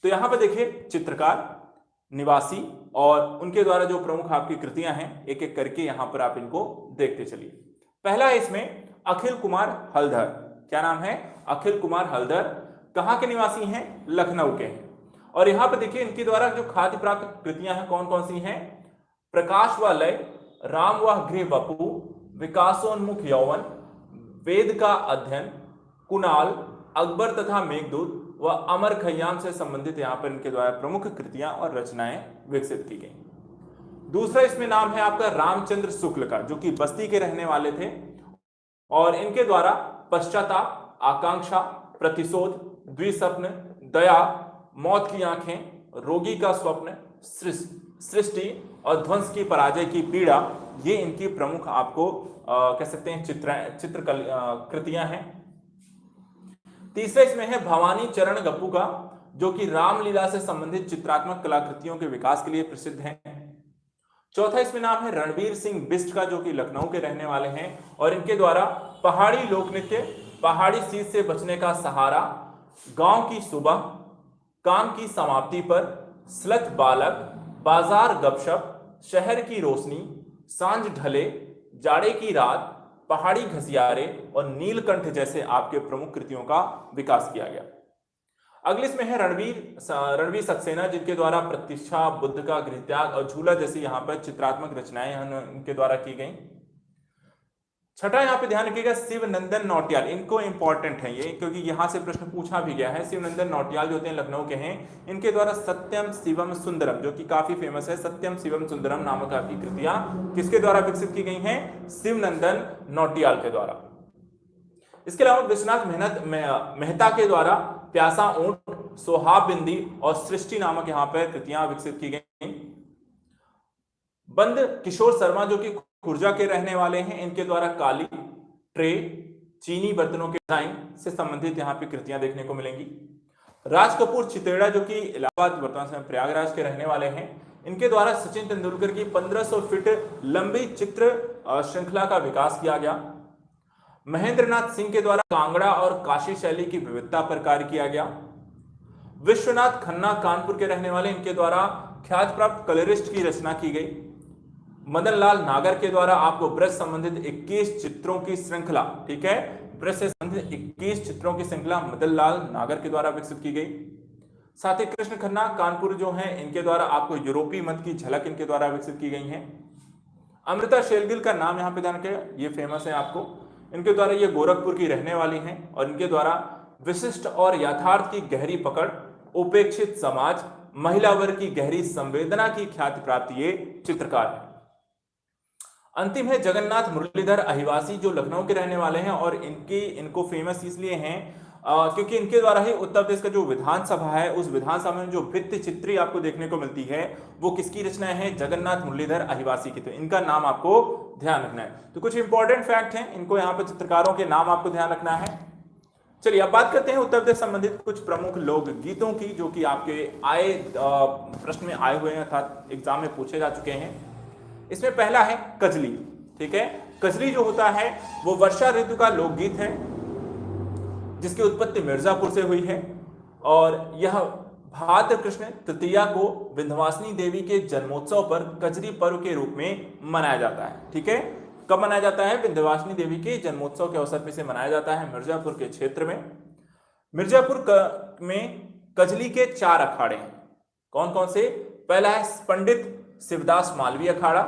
तो यहां पर देखिए चित्रकार, निवासी और उनके द्वारा जो प्रमुख आपकी कृतियां हैं एक एक करके यहां पर आप इनको देखते चलिए। पहला है इसमें अखिल कुमार हलधर। क्या नाम है? अखिल कुमार हलधर। कहां के निवासी हैं? लखनऊ के हैं। और यहां पर देखिए इनके द्वारा जो खाद्य प्राप्त कृतियां हैं कौन कौन सी हैं? प्रकाश व लय, राम व गृह वपु, विकासोन्मुख यौवन, वेद का अध्ययन, कुणाल, अकबर तथा मेघदूत व अमर खय्याम से संबंधित यहाँ पर इनके द्वारा प्रमुख कृतियां और रचनाएं विकसित की गई। दूसरा इसमें नाम है आपका रामचंद्र शुक्ल का, जो कि बस्ती के रहने वाले थे और इनके द्वारा पश्चाताप, आकांक्षा, प्रतिशोध, द्विस्वप्न, दया, मौत की आंखें, रोगी का स्वप्न, सृष्टि और ध्वंस की पराजय की पीड़ा, ये इनकी प्रमुख आपको कह सकते हैं चित्र कृतियां हैं। तीसरा इसमें है भवानी चरण गप्पू का, जो कि रामलीला से संबंधित चित्रात्मक कलाकृतियों के विकास के लिए प्रसिद्ध हैं। चौथा इसमें नाम है रणवीर सिंह बिष्ट का, जो कि लखनऊ के रहने वाले हैं और इनके द्वारा पहाड़ी लोक नृत्य, पहाड़ी शीत से बचने का सहारा, गांव की सुबह, काम की समाप्ति पर, स्लथ बालक, बाजार गपशप, शहर की रोशनी, सांझ ढले, जाड़े की रात, पहाड़ी घसियारे और नीलकंठ जैसे आपके प्रमुख कृतियों का विकास किया गया। अगले इसमें है रणवीर सक्सेना, जिनके द्वारा प्रतीक्षा, बुद्ध का गृहत्याग और झूला जैसी यहाँ पर चित्रात्मक रचनाएं इनके द्वारा की गई। छठा यहाँ पे ध्यान रखिएगा शिवनंदन नौटियाल। इनको इंपॉर्टेंट है ये, क्योंकि यहाँ से प्रश्न पूछा भी गया है। शिवनंदन नौटियाल जो होते हैं लखनऊ के हैं, इनके द्वारा सत्यम शिवम सुंदरम, जो कि काफी फेमस है, सत्यम शिवम सुंदरम नामक आपकी कृतियां किसके द्वारा विकसित की गई हैं? शिवनंदन नौटियाल के द्वारा। इसके अलावा विश्वनाथ मेहता के द्वारा प्यासा ऊंट, सोहाब बिंदी और सृष्टि नामक यहाँ पर कृतियां विकसित की गई। बंद किशोर शर्मा, जो कि खुर्जा के रहने वाले हैं, इनके द्वारा काली, ट्रे, चीनी बर्तनों के डिजाइन से संबंधित यहाँ पे कृतियां देखने को मिलेंगी। राज कपूर चितेड़ा, जो कि इलाहाबाद वर्तमान समय प्रयागराज के रहने वाले हैं, इनके द्वारा सचिन तेंदुलकर की 1500 फीट लंबी चित्र श्रृंखला का विकास किया गया। महेंद्रनाथ सिंह के द्वारा कांगड़ा और काशी शैली की विविधता पर कार्य किया गया। विश्वनाथ खन्ना कानपुर के रहने वाले, इनके द्वारा ख्याति प्राप्त कलरिस्ट की रचना की गई। मदन लाल नागर के द्वारा आपको ब्रज संबंधित 21 चित्रों की श्रृंखला, ठीक है, ब्रज से संबंधित 21 चित्रों की श्रृंखला मदन लाल नागर के द्वारा विकसित की गई। साथ ही कृष्ण खन्ना कानपुर जो हैं, इनके द्वारा आपको यूरोपीय मत की झलक इनके द्वारा विकसित की गई है। अमृता शेरगिल का नाम यहाँ पे ध्यान रखिएगा, ये फेमस है आपको। इनके द्वारा ये गोरखपुर की रहने वाली हैं और इनके द्वारा विशिष्ट और यथार्थ की गहरी पकड़, उपेक्षित समाज, महिला वर्ग की गहरी संवेदना की ख्याति प्राप्त ये चित्रकार है। अंतिम है जगन्नाथ मुरलीधर अहिवासी, जो लखनऊ के रहने वाले हैं और इनको फेमस इसलिए हैं क्योंकि इनके द्वारा ही उत्तर प्रदेश का जो विधानसभा है, उस विधानसभा में जो भित्ति चित्री आपको देखने को मिलती है वो किसकी रचनाएं हैं? जगन्नाथ मुरलीधर अहिवासी की। तो इनका नाम आपको ध्यान रखना है। तो कुछ इंपॉर्टेंट फैक्ट हैं, इनको यहाँ पे चित्रकारों के नाम आपको ध्यान रखना है। चलिए अब बात करते हैं उत्तर प्रदेश संबंधित कुछ प्रमुख लोक गीतों की, जो कि आपके प्रश्न में आए हुए हैं अर्थात एग्जाम में पूछे जा चुके हैं। इसमें पहला है कजली, ठीक है। कजली जो होता है वो वर्षा ऋतु का लोकगीत है, जिसकी उत्पत्ति मिर्जापुर से हुई है और यह भाद्र कृष्ण तृतीया को विंध्यवासिनी देवी के जन्मोत्सव पर कजरी पर्व के रूप में मनाया जाता है। ठीक है, कब मनाया जाता है? विंध्यवासिनी देवी के जन्मोत्सव के अवसर पर इसे मनाया जाता है मिर्जापुर के क्षेत्र में। मिर्जापुर में कजली के 4 अखाड़े हैं। कौन कौन से? पहला है पंडित शिवदास मालवी अखाड़ा,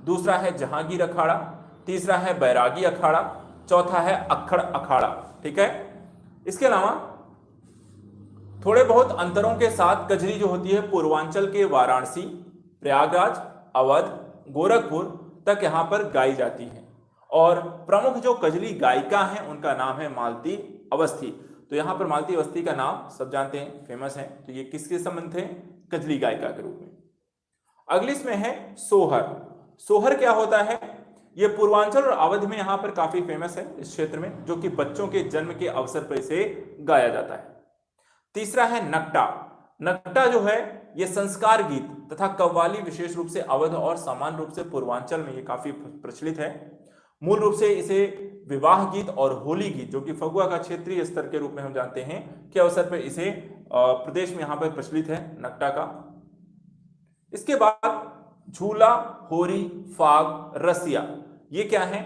दूसरा है जहांगीर अखाड़ा, तीसरा है बैरागी अखाड़ा, चौथा है अक्खड़ अखाड़ा। ठीक है, इसके अलावा थोड़े बहुत अंतरों के साथ कजरी जो होती है पूर्वांचल के वाराणसी, प्रयागराज, अवध, गोरखपुर तक यहां पर गाई जाती है। और प्रमुख जो कजली गायिका हैं उनका नाम है मालती अवस्थी। तो यहां पर मालती अवस्थी का नाम सब जानते हैं, फेमस है। तो ये किसके संबंध थे? कजली गायिका के रूप में। अगली इसमें है सोहर। सोहर क्या होता है? ये पूर्वांचल और अवध में यहां पर काफी फेमस है इस क्षेत्र में, जो कि बच्चों के जन्म के अवसर पर इसे गाया जाता है। तीसरा है नकटा। नकटा जो है ये संस्कार गीत तथा कव्वाली विशेष रूप से अवध और सामान्य रूप से पूर्वांचल में ये काफी प्रचलित है। मूल रूप से इसे विवाह गीत और होली गीत, जो कि फगुआ का क्षेत्रीय स्तर के रूप में हम जानते हैं, के अवसर पर इसे प्रदेश में यहां पर प्रचलित है नकटा का। इसके बाद झूला, होरी, फाग, रसिया, ये क्या है?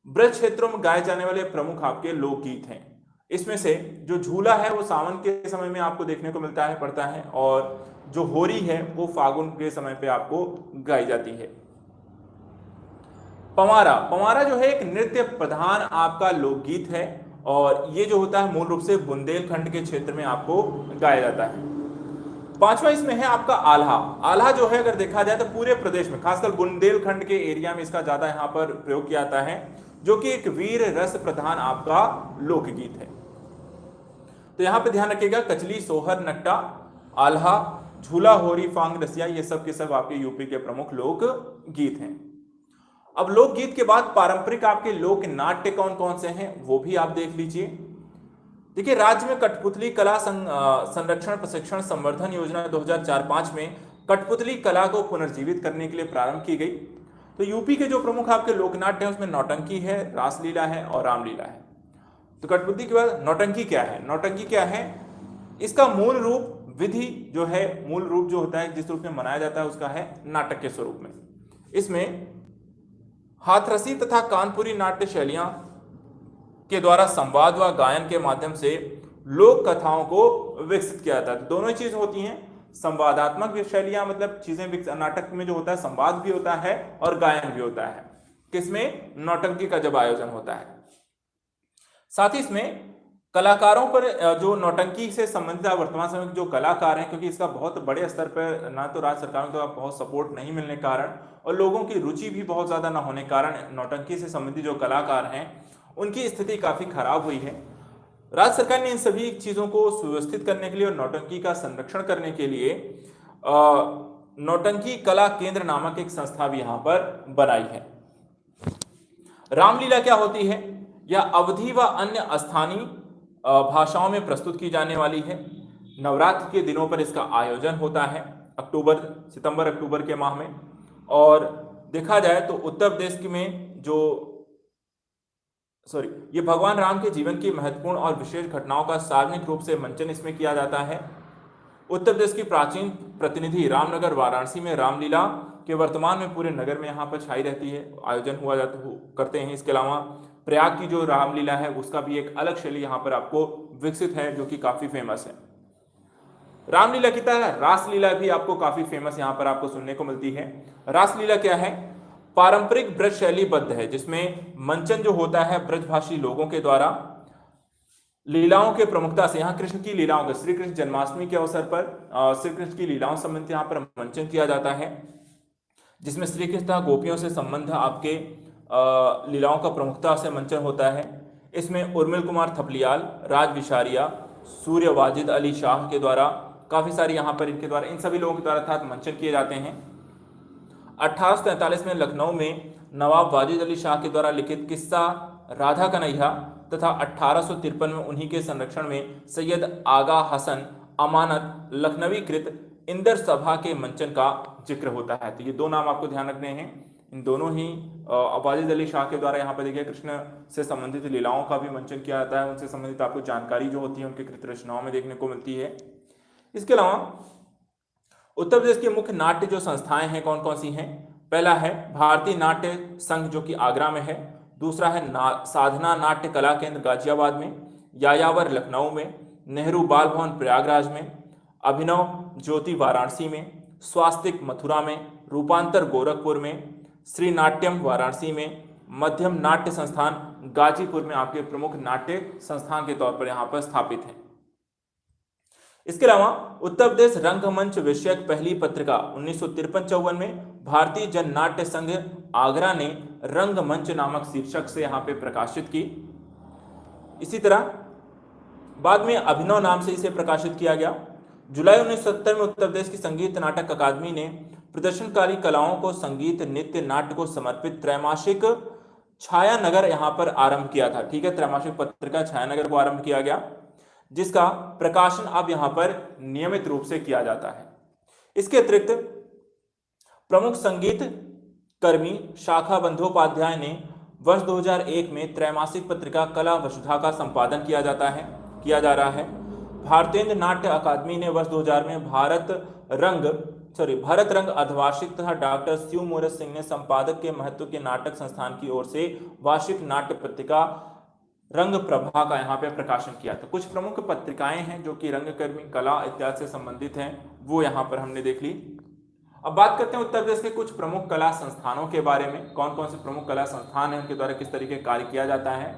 ब्रज क्षेत्रों में गाए जाने वाले प्रमुख आपके लोकगीत हैं। इसमें से जो झूला है वो सावन के समय में आपको देखने को मिलता है, पड़ता है, और जो होरी है वो फागुन के समय पे आपको गाई जाती है। पवारा। पवारा जो है एक नृत्य प्रधान आपका लोकगीत है, और ये जो होता है मूल रूप से बुंदेलखंड के क्षेत्र में आपको गाया जाता है। पांचवा इसमें है आपका आल्हा। आल्हा जो है अगर देखा जाए तो पूरे प्रदेश में, खासकर बुंदेलखंड के एरिया में इसका ज्यादा यहाँ पर प्रयोग किया जाता है, जो कि एक वीर रस प्रधान आपका लोकगीत है। तो यहां पे ध्यान रखिएगा, कजली, सोहर, नकटा, आल्हा, झूला, होरी, फांग, रसिया, ये सब के सब आपके यूपी के प्रमुख लोक गीत हैं। अब लोकगीत के बाद पारंपरिक आपके लोक नाट्य कौन कौन से हैं वो भी आप देख लीजिए। देखिए, राज्य में कठपुतली कला संरक्षण प्रशिक्षण संवर्धन योजना 2004-5 में कठपुतली कला को पुनर्जीवित करने के लिए प्रारंभ की गई। तो यूपी के जो प्रमुख आपके लोकनाट्य हैं उसमें नौटंकी है, रासलीला है और रामलीला है। तो कठपुतली के बाद नौटंकी क्या है? नौटंकी क्या है? इसका मूल रूप विधि जो है, मूल रूप जो होता है जिस रूप में मनाया जाता है उसका है नाटक के स्वरूप में। इसमें हाथरसी तथा कानपुरी नाट्य शैलियां के द्वारा संवाद व गायन के माध्यम से लोक कथाओं को विकसित किया जाता है। दोनों ही चीज होती हैं, संवादात्मक शैलियां, मतलब चीजें, नाटक में जो होता है संवाद भी होता है और गायन भी होता है। किसमें? नौटंकी का जब आयोजन होता है। साथ ही इसमें कलाकारों पर जो नौटंकी से संबंधित वर्तमान समय में जो कलाकार हैं, क्योंकि इसका बहुत बड़े स्तर पर ना तो राज्य सरकार में तो बहुत सपोर्ट नहीं मिलने के कारण और लोगों की रुचि भी बहुत ज्यादा ना होने के कारण नौटंकी से संबंधित जो कलाकार हैं उनकी स्थिति काफी खराब हुई है। राज्य सरकार ने इन सभी चीजों को सुव्यवस्थित करने के लिए और नौटंकी का संरक्षण करने के लिए नौटंकी कला केंद्र नामक एक संस्था भी यहां पर बनाई है। रामलीला क्या होती है? यह अवधि व अन्य स्थानीय भाषाओं में प्रस्तुत की जाने वाली है। नवरात्र के दिनों पर इसका आयोजन होता है, सितंबर अक्टूबर के माह में। और देखा जाए तो उत्तर प्रदेश में ये भगवान राम के जीवन की महत्वपूर्ण और विशेष घटनाओं का सार्वजनिक रूप से मंचन इसमें किया जाता है। उत्तर प्रदेश की प्राचीन प्रतिनिधि रामनगर वाराणसी में रामलीला के वर्तमान में पूरे नगर में यहाँ पर छाई रहती है, आयोजन करते हैं। इसके अलावा प्रयाग की जो रामलीला है उसका भी एक अलग शैली यहाँ पर आपको विकसित है, जो कि काफी फेमस है। रामलीला की तरह रासलीला भी आपको काफी फेमस यहाँ पर आपको सुनने को मिलती है। रासलीला क्या है? पारंपरिक ब्रज शैलीबद्ध है, जिसमें मंचन जो होता है ब्रजभाषी लोगों के द्वारा लीलाओं के प्रमुखता से, यहाँ कृष्ण की लीलाओं के, श्री कृष्ण जन्माष्टमी के अवसर पर श्री कृष्ण की लीलाओं संबंधित यहाँ पर मंचन किया जाता है, जिसमें श्री कृष्ण तथा गोपियों से संबंध आपके लीलाओं का प्रमुखता से मंचन होता है। इसमें उर्मिल कुमार थपलियाल, राज विशारिया, सूर्य वाजिद अली शाह के द्वारा काफी सारी यहाँ पर इन सभी लोगों के द्वारा अर्थात मंचन किए जाते हैं। 1843 में लखनऊ में नवाब वाजिद अली शाह के द्वारा लिखित किस्सा राधा कन्हैया तथा 1853 में उन्हीं के संरक्षण में सैयद आगा हसन अमानत लखनवी कृत इंदर सभा के मंचन का जिक्र होता है। तो ये दो नाम आपको ध्यान रखने हैं। इन दोनों ही वाजिद अली शाह के द्वारा यहाँ पर देखिए कृष्ण से संबंधित लीलाओं का भी मंचन किया जाता है, उनसे संबंधित आपको जानकारी जो होती है उनके कृत रचनाओं में देखने को मिलती है। इसके अलावा उत्तर प्रदेश की मुख्य नाट्य जो संस्थाएं हैं कौन कौन सी हैं? पहला है भारतीय नाट्य संघ जो कि आगरा में है, दूसरा है साधना नाट्य कला केंद्र गाजियाबाद में, यायावर लखनऊ में, नेहरू बाल भवन प्रयागराज में, अभिनव ज्योति वाराणसी में, स्वास्तिक मथुरा में, रूपांतर गोरखपुर में, श्री नाट्यम वाराणसी में, मध्यम नाट्य संस्थान गाजीपुर में आपके प्रमुख नाट्य संस्थान के तौर पर यहाँ पर स्थापित है। इसके अलावा उत्तर प्रदेश रंगमंच विषयक पहली पत्रिका 1953-54 में भारतीय जन नाट्य संघ आगरा ने रंगमंच नामक शीर्षक से यहाँ पे प्रकाशित की। इसी तरह बाद में अभिनव नाम से इसे प्रकाशित किया गया। जुलाई 1970 में उत्तर प्रदेश की संगीत नाटक अकादमी ने प्रदर्शनकारी कलाओं को संगीत नृत्य नाट्य को समर्पित त्रैमासिक छायानगर यहाँ पर आरंभ किया था। ठीक है, त्रैमासिक पत्रिका छायानगर को आरंभ किया गया, जिसका प्रकाशन अब यहाँ पर नियमित रूप से किया जाता है। इसके अतिरिक्त प्रमुख संगीत कर्मी शाखा बंदोपाध्याय ने वर्ष 2001 में त्रैमासिक पत्रिका कला वसुधा का संपादन किया जा रहा है। भारतीय नाट्य अकादमी ने वर्ष 2000 में भरत रंग अर्धवार्षिक तथा डॉक्टर शिव मोरस सिंह ने संपादक के महत्व के नाटक संस्थान की ओर से वार्षिक नाट्य पत्रिका रंग प्रभा का यहाँ पे प्रकाशन किया था। कुछ प्रमुख पत्रिकाएं हैं जो कि रंगकर्मी कला इत्यादि से संबंधित हैं, वो यहाँ पर हमने देख ली। अब बात करते हैं उत्तर प्रदेश के कुछ प्रमुख कला संस्थानों के बारे में। कौन कौन से प्रमुख कला संस्थान हैं, उनके द्वारा किस तरीके का कार्य किया जाता है।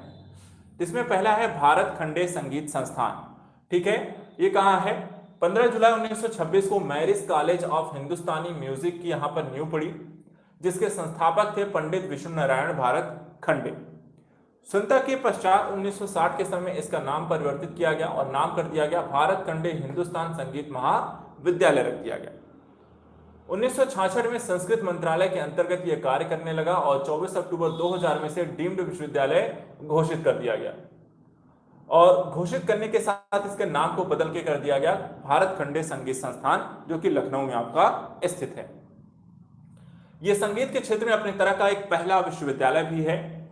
इसमें पहला है भारत खंडे संगीत संस्थान। ठीक है, ये कहाँ है? 15 जुलाई 1926 को marriage college of Hindustani music की यहाँ पर नींव पड़ी, जिसके संस्थापक थे पंडित विष्णु नारायण भारत खंडे। स्वतंत्रता के पश्चात 1960 के समय इसका नाम परिवर्तित किया गया और नाम कर दिया गया भारत खंडे हिंदुस्तान संगीत महाविद्यालय रख दिया गया। 1966 में संस्कृत मंत्रालय के अंतर्गत यह कार्य करने लगा और 24 अक्टूबर 2000 में से डीम्ड विश्वविद्यालय घोषित कर दिया गया और घोषित करने के साथ इसके नाम को बदल के कर दिया गया भारत खंडे संगीत संस्थान, जो कि लखनऊ में आपका स्थित है। यह संगीत के क्षेत्र में अपनी तरह का एक पहला विश्वविद्यालय भी है।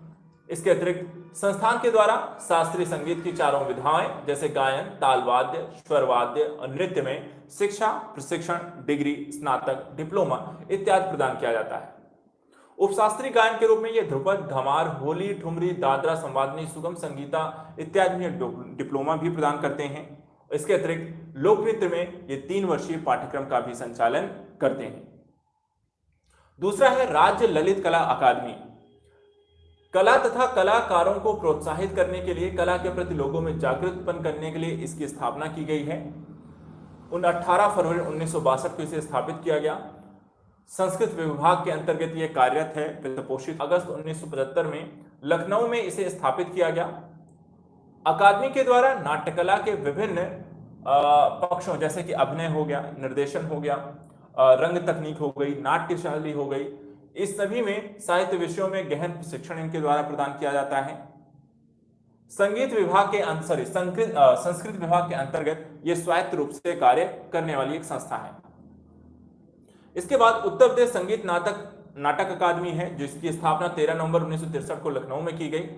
इसके अतिरिक्त संस्थान के द्वारा शास्त्रीय संगीत की चारों विधाएं जैसे गायन, तालवाद्य, स्वरवाद्य और नृत्य में शिक्षा, प्रशिक्षण, डिग्री, स्नातक, डिप्लोमा इत्यादि प्रदान किया जाता है। उपशास्त्रीय गायन के रूप में ये ध्रुपद, घमार, होली, ठुमरी, दादरा, संवादनी, सुगम संगीता इत्यादि में डिप्लोमा भी प्रदान करते हैं। इसके अतिरिक्त लोक नृत्य में ये 3 वर्षीय पाठ्यक्रम का भी संचालन करते हैं। दूसरा है राज्य ललित कला अकादमी। कला तथा कलाकारों को प्रोत्साहित करने के लिए, कला के प्रति लोगों में जागृत उत्पन्न करने के लिए इसकी स्थापना की गई है। 18 फरवरी 1962 को इसे स्थापित किया गया। संस्कृत विभाग के अंतर्गत यह कार्यरत है। वित्तपोषित अगस्त 1975 में लखनऊ में इसे स्थापित किया गया। अकादमी के द्वारा नाट्यकला के विभिन्न पक्षों जैसे कि अभिनय हो गया, निर्देशन हो गया, रंग तकनीक हो गई, नाट्य शैली हो गई, इस सभी में साहित्य विषयों में गहन प्रशिक्षण इनके द्वारा प्रदान किया जाता है। संगीत विभाग के संस्कृत विभाग के अंतर्गत यह स्वायत्त रूप से कार्य करने वाली एक संस्था है। इसके बाद उत्तर प्रदेश संगीत नाटक अकादमी है, जिसकी स्थापना 13 नवंबर 1963 को लखनऊ में की गई।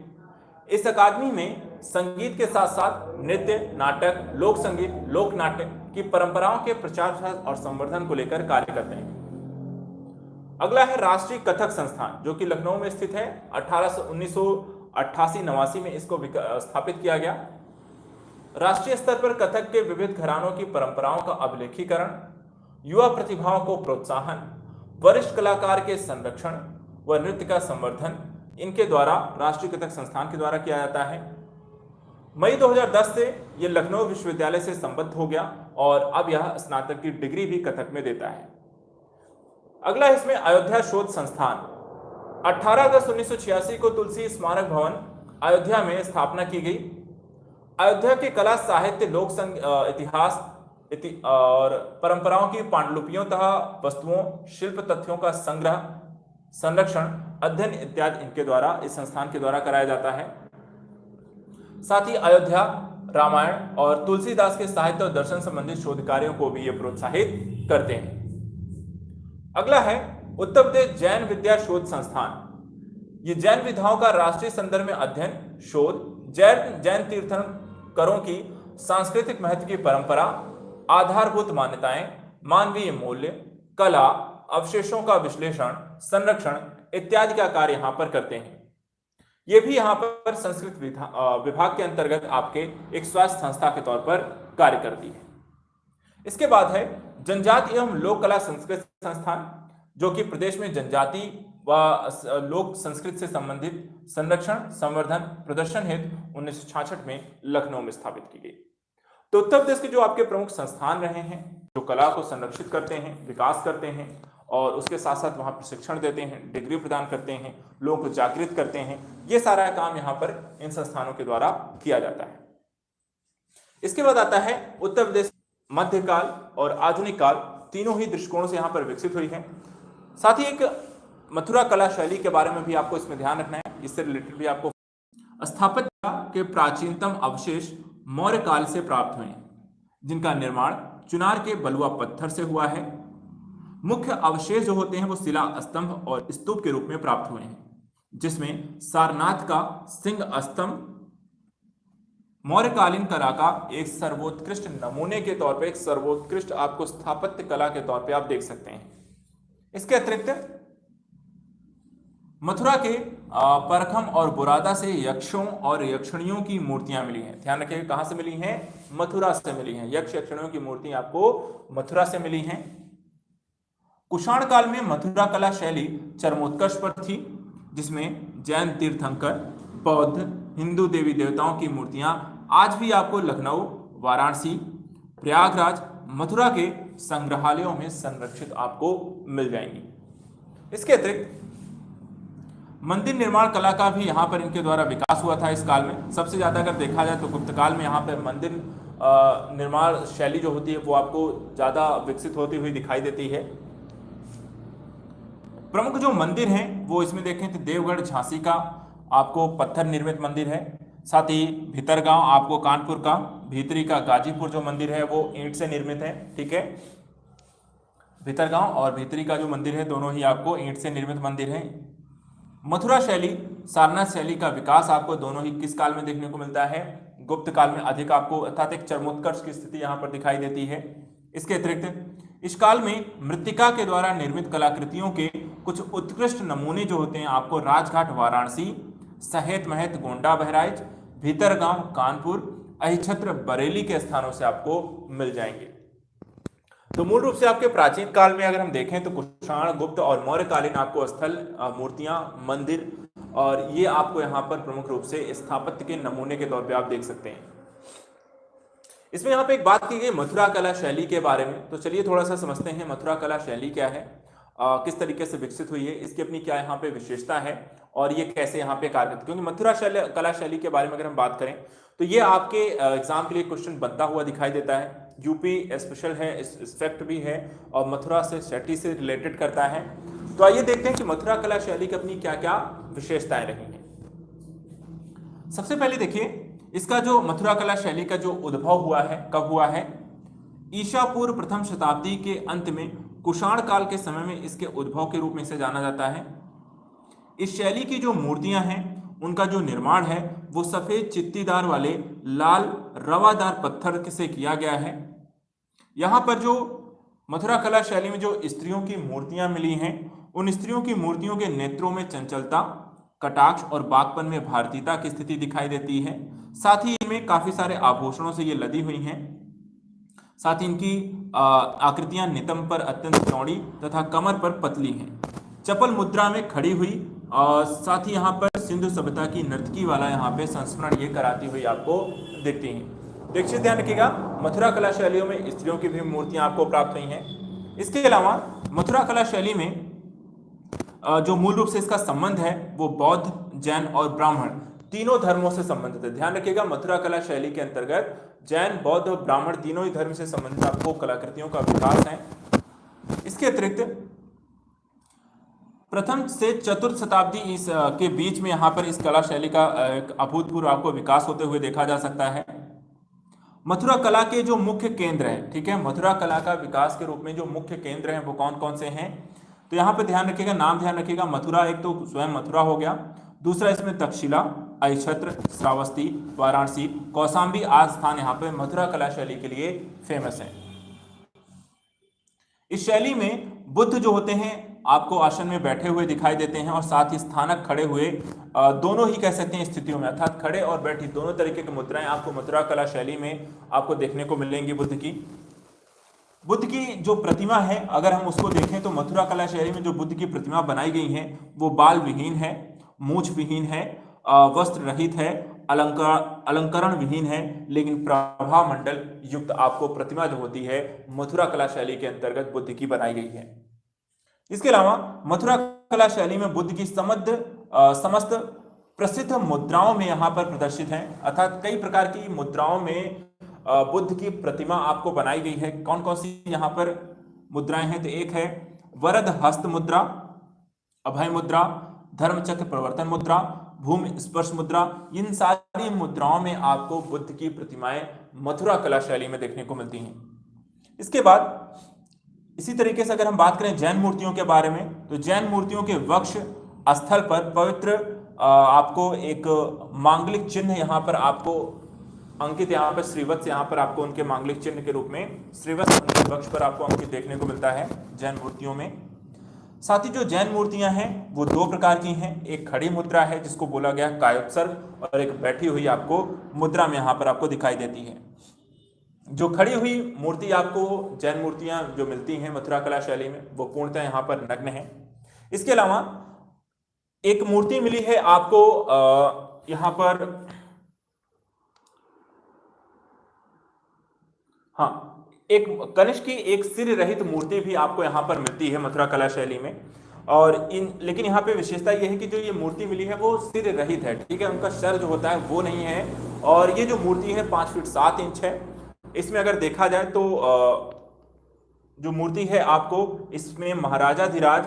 इस अकादमी में संगीत के साथ साथ नृत्य, नाटक, लोक संगीत, लोक नाट्य की परंपराओं के प्रचार और संवर्धन को लेकर कार्य करते हैं। अगला है राष्ट्रीय कथक संस्थान, जो कि लखनऊ में स्थित है। 1988-89 में इसको स्थापित किया गया। राष्ट्रीय स्तर पर कथक के विविध घरानों की परंपराओं का अभिलेखीकरण, युवा प्रतिभाओं को प्रोत्साहन, वरिष्ठ कलाकार के संरक्षण व नृत्य का संवर्धन इनके द्वारा राष्ट्रीय कथक संस्थान के द्वारा किया जाता है। मई 2010 से यह लखनऊ विश्वविद्यालय से संबद्ध हो गया और अब यह स्नातक की डिग्री भी कथक में देता है। अगला इसमें अयोध्या शोध संस्थान। 18 अगस्त 1986 को तुलसी स्मारक भवन अयोध्या में स्थापना की गई। अयोध्या के कला, साहित्य, लोक इतिहास और परंपराओं की पांडुलिपियों तथा वस्तुओं, शिल्प तथ्यों का संग्रह, संरक्षण, अध्ययन इत्यादि इनके द्वारा, इस संस्थान के द्वारा कराया जाता है। साथ ही अयोध्या, रामायण और तुलसीदास के साहित्य और दर्शन संबंधित शोध कार्यों को भी ये प्रोत्साहित करते हैं। अगला है उत्तर प्रदेश जैन विद्या शोध संस्थान। ये जैन विधाओं का राष्ट्रीय संदर्भ में अध्ययन, शोध, जैन तीर्थंकरों की सांस्कृतिक महत्व की परंपरा, आधारभूत मान्यताएं, मानवीय मूल्य, कला, अवशेषों का विश्लेषण, संरक्षण इत्यादि का कार्य यहां पर करते हैं। यह भी यहां पर संस्कृत विभाग के अंतर्गत आपके एक स्वास्थ्य संस्था के तौर पर कार्य करती है। इसके बाद है जनजाति एवं लोक कला संस्कृत संस्थान, जो कि प्रदेश में जनजाति व लोक संस्कृत से संबंधित संरक्षण, संवर्धन, प्रदर्शन हेतु 1966 में लखनऊ में स्थापित की गई। तो उत्तर प्रदेश के जो आपके प्रमुख संस्थान रहे हैं, जो कला को संरक्षित करते हैं, विकास करते हैं और उसके साथ साथ वहां प्रशिक्षण देते हैं, डिग्री प्रदान करते हैं, लोगों को जागृत करते हैं, ये सारा काम यहाँ पर इन संस्थानों के द्वारा किया जाता है। इसके बाद आता है उत्तर प्रदेश मध्यकाल और आधुनिक काल, तीनों ही दृष्टिकोणों से यहाँ पर विकसित हुई है। साथ ही एक मथुरा कला शैली के बारे में भी आपको इसमें ध्यान रखना है, इससे रिलेटेड भी आपको स्थापत्य के प्राचीनतम अवशेष मौर्य काल से प्राप्त हुए हैं, जिनका निर्माण चुनार के बलुआ पत्थर से हुआ है। मुख्य अवशेष जो होते हैं वो शिला स्तंभ और स्तूप के रूप में प्राप्त हुए हैं, जिसमें सारनाथ का सिंह स्तंभ मौर्यकालीन कला का एक सर्वोत्कृष्ट नमूने के तौर पे, एक सर्वोत्कृष्ट आपको स्थापत्य कला के तौर पे आप देख सकते हैं। इसके अतिरिक्त मथुरा के परखम और बुरादा से यक्षों और यक्षिणियों की मूर्तियां मिली हैं। ध्यान रखिए कहां से मिली हैं? मथुरा से मिली हैं। यक्ष यक्षिणियों की मूर्ति आपको मथुरा से मिली हैं। कुषाण काल में मथुरा कला शैली चरमोत्कर्ष पर थी, जिसमें जैन तीर्थंकर, बौद्ध, हिंदू देवी देवताओं की मूर्तियां आज भी आपको लखनऊ, वाराणसी, प्रयागराज, मथुरा के संग्रहालयों में संरक्षित आपको मिल जाएंगी। इसके अतिरिक्त मंदिर निर्माण कला का भी यहाँ पर इनके द्वारा विकास हुआ था इस काल में। सबसे ज्यादा अगर देखा जाए तो गुप्त काल में यहाँ पर मंदिर निर्माण शैली जो होती है वो आपको ज्यादा विकसित होती हुई दिखाई देती है। प्रमुख जो मंदिर हैं वो इसमें देखें तो देवगढ़ झांसी का आपको पत्थर निर्मित मंदिर है। साथ ही भीतरगांव आपको कानपुर का, भीतरी का गाजीपुर जो मंदिर है वो ईंट से निर्मित है। ठीक है, भीतरगांव और भीतरी का जो मंदिर है दोनों ही आपको ईंट से निर्मित मंदिर है। मथुरा शैली, सारनाथ शैली का विकास आपको दोनों ही किस काल में देखने को मिलता है? गुप्त काल में अधिक आपको, अर्थात एक चरमोत्कर्ष की स्थिति यहाँ पर दिखाई देती है। इसके अतिरिक्त इस काल में मृत्तिका के द्वारा निर्मित कलाकृतियों के कुछ उत्कृष्ट नमूने जो होते हैं आपको राजघाट वाराणसी, सहेत महत गोंडा बहराइच, भीतरगांव कानपुर, अहिछत्र बरेली के स्थानों से आपको मिल जाएंगे। तो मूल रूप से आपके प्राचीन काल में अगर हम देखें तो कुषाण, गुप्त और मौर्यकालीन आपको स्थल, मूर्तियां, मंदिर और ये आपको यहाँ पर प्रमुख रूप से स्थापत्य के नमूने के तौर पे आप देख सकते हैं। इसमें यहाँ पे एक बात की गई मथुरा कला शैली के बारे में, तो चलिए थोड़ा सा समझते हैं मथुरा कला शैली क्या है, किस तरीके से विकसित हुई है, इसकी अपनी क्या यहाँ पे विशेषता है और ये कैसे यहाँ पे कार्य करती है। क्योंकि मथुरा कला शैली के बारे में अगर हम बात करें तो ये आपके एग्जाम के लिए क्वेश्चन बनता हुआ दिखाई देता है। यूपी स्पेशल है, इस फैक्ट भी है और मथुरा से शेट्टी से रिलेटेड करता है। तो आइए देखते हैं कि मथुरा कला शैली की अपनी क्या क्या विशेषताएं रही हैं। सबसे पहले देखिए इसका जो मथुरा कला शैली का जो उद्भव हुआ है, कब हुआ है? ईसा पूर्व प्रथम शताब्दी के अंत में कुषाण काल के समय में इसके उद्भव के रूप में इसे जाना जाता है। इस शैली की जो मूर्तियां हैं उनका जो निर्माण है वो सफेद चित्तीदार वाले लाल रवादार पत्थर से किया गया है। यहाँ पर जो मथुरा कला शैली में जो स्त्रियों की मूर्तियां मिली हैं उन स्त्रियों की मूर्तियों के नेत्रों में चंचलता, कटाक्ष और बागपन में भारतीयता की स्थिति दिखाई देती है। साथ ही इनमें काफी सारे आभूषणों से ये लदी हुई हैं। साथ ही इनकी आकृतियां नितंब पर अत्यंत चौड़ी तथा कमर पर पतली हैं। चपल मुद्रा में खड़ी हुई और साथ ही यहाँ पर सिंधु सभ्यता की नर्तकी वाला यहाँ पे संस्मरण ये कराती हुई आपको दिखती हैं। देखिए ध्यान रखिएगा मथुरा कला शैलियों में स्त्रियों की भी मूर्तियां आपको प्राप्त हुई हैं। इसके अलावा मथुरा कला शैली में जो मूल रूप से इसका संबंध है वो बौद्ध, जैन और ब्राह्मण तीनों धर्मों से संबंधित है। ध्यान रखिएगा मथुरा कला शैली के अंतर्गत जैन, बौद्ध और ब्राह्मण तीनों ही धर्म से संबंधित आपको कलाकृतियों का विकास है। इसके अतिरिक्त प्रथम से चतुर्थ शताब्दी इस के बीच में यहाँ पर इस कला शैली का एक अभूतपूर्व आपको विकास होते हुए देखा जा सकता है। मथुरा कला के जो मुख्य केंद्र हैं, ठीक है, मथुरा कला का विकास के रूप में जो मुख्य केंद्र हैं वो कौन कौन से हैं? तो यहाँ पे ध्यान रखिएगा, नाम ध्यान रखिएगा। मथुरा एक तो स्वयं मथुरा हो गया, दूसरा इसमें तक्षशिला, अहिछत्र, श्रावस्ती, वाराणसी, कौशाम्बी आदि स्थान यहाँ पे मथुरा कला शैली के लिए फेमस है। इस शैली में बुद्ध जो होते हैं आपको आसन में बैठे हुए दिखाई देते हैं और साथ ही स्थानक खड़े हुए, दोनों ही कह सकते हैं स्थितियों में, अर्थात खड़े और बैठी दोनों तरीके की मुद्राएं आपको मथुरा कला शैली में आपको देखने को मिलेंगी। बुद्ध की जो प्रतिमा है अगर हम उसको देखें तो मथुरा कला शैली में जो बुद्ध की प्रतिमा बनाई गई है वो बाल विहीन है, मूछ विहीन है, वस्त्र रहित है, अलंकरण विहीन है, लेकिन प्रभा मंडल युक्त आपको प्रतिमा जो होती है मथुरा कला शैली के अंतर्गत बुद्ध की बनाई गई है। इसके अलावा मथुरा कला शैली में बुद्ध की समस्त प्रसिद्ध मुद्राओं में यहां पर प्रदर्शित हैं, अर्थात कई प्रकार की मुद्राओं में बुद्ध की प्रतिमा आपको बनाई गई है। कौन कौन सी यहां पर मुद्राएं हैं? तो एक है वरद हस्त मुद्रा, अभय मुद्रा, धर्मचक्र प्रवर्तन मुद्रा, भूमि स्पर्श मुद्रा। इन सारी मुद्राओं में आपको बुद्ध की प्रतिमाएं मथुरा कला शैली में देखने को मिलती हैं। इसके बाद इसी तरीके से अगर हम बात करें जैन मूर्तियों के बारे में, तो जैन मूर्तियों के वक्ष स्थल पर पवित्र आपको एक मांगलिक चिन्ह यहां पर आपको अंकित, यहां पर श्रीवत्स, यहां पर आपको उनके मांगलिक चिन्ह के रूप में श्रीवत्स उनके वक्ष पर आपको अंकित देखने को मिलता है जैन मूर्तियों में। साथ ही जो जैन मूर्तियां हैं वो दो प्रकार की हैं, एक खड़ी मुद्रा है जिसको बोला गया कायोत्सर्ग, और एक बैठी हुई आपको मुद्रा में यहां पर आपको दिखाई देती है। जो खड़ी हुई मूर्ति आपको जैन मूर्तियां जो मिलती हैं मथुरा कला शैली में वो पूर्णतः यहां पर नग्न है। इसके अलावा एक मूर्ति मिली है आपको यहां पर, हाँ, एक कनिष्क की एक सिर रहित मूर्ति भी आपको यहां पर मिलती है मथुरा कला शैली में। और लेकिन यहाँ पे विशेषता यह है कि जो ये मूर्ति मिली है वो सिर रहित है, ठीक है, उनका सर जो होता है वो नहीं है। और ये जो मूर्ति है 5 फीट 7 इंच है। इसमें अगर देखा जाए तो जो मूर्ति है आपको इसमें महाराजा धीराज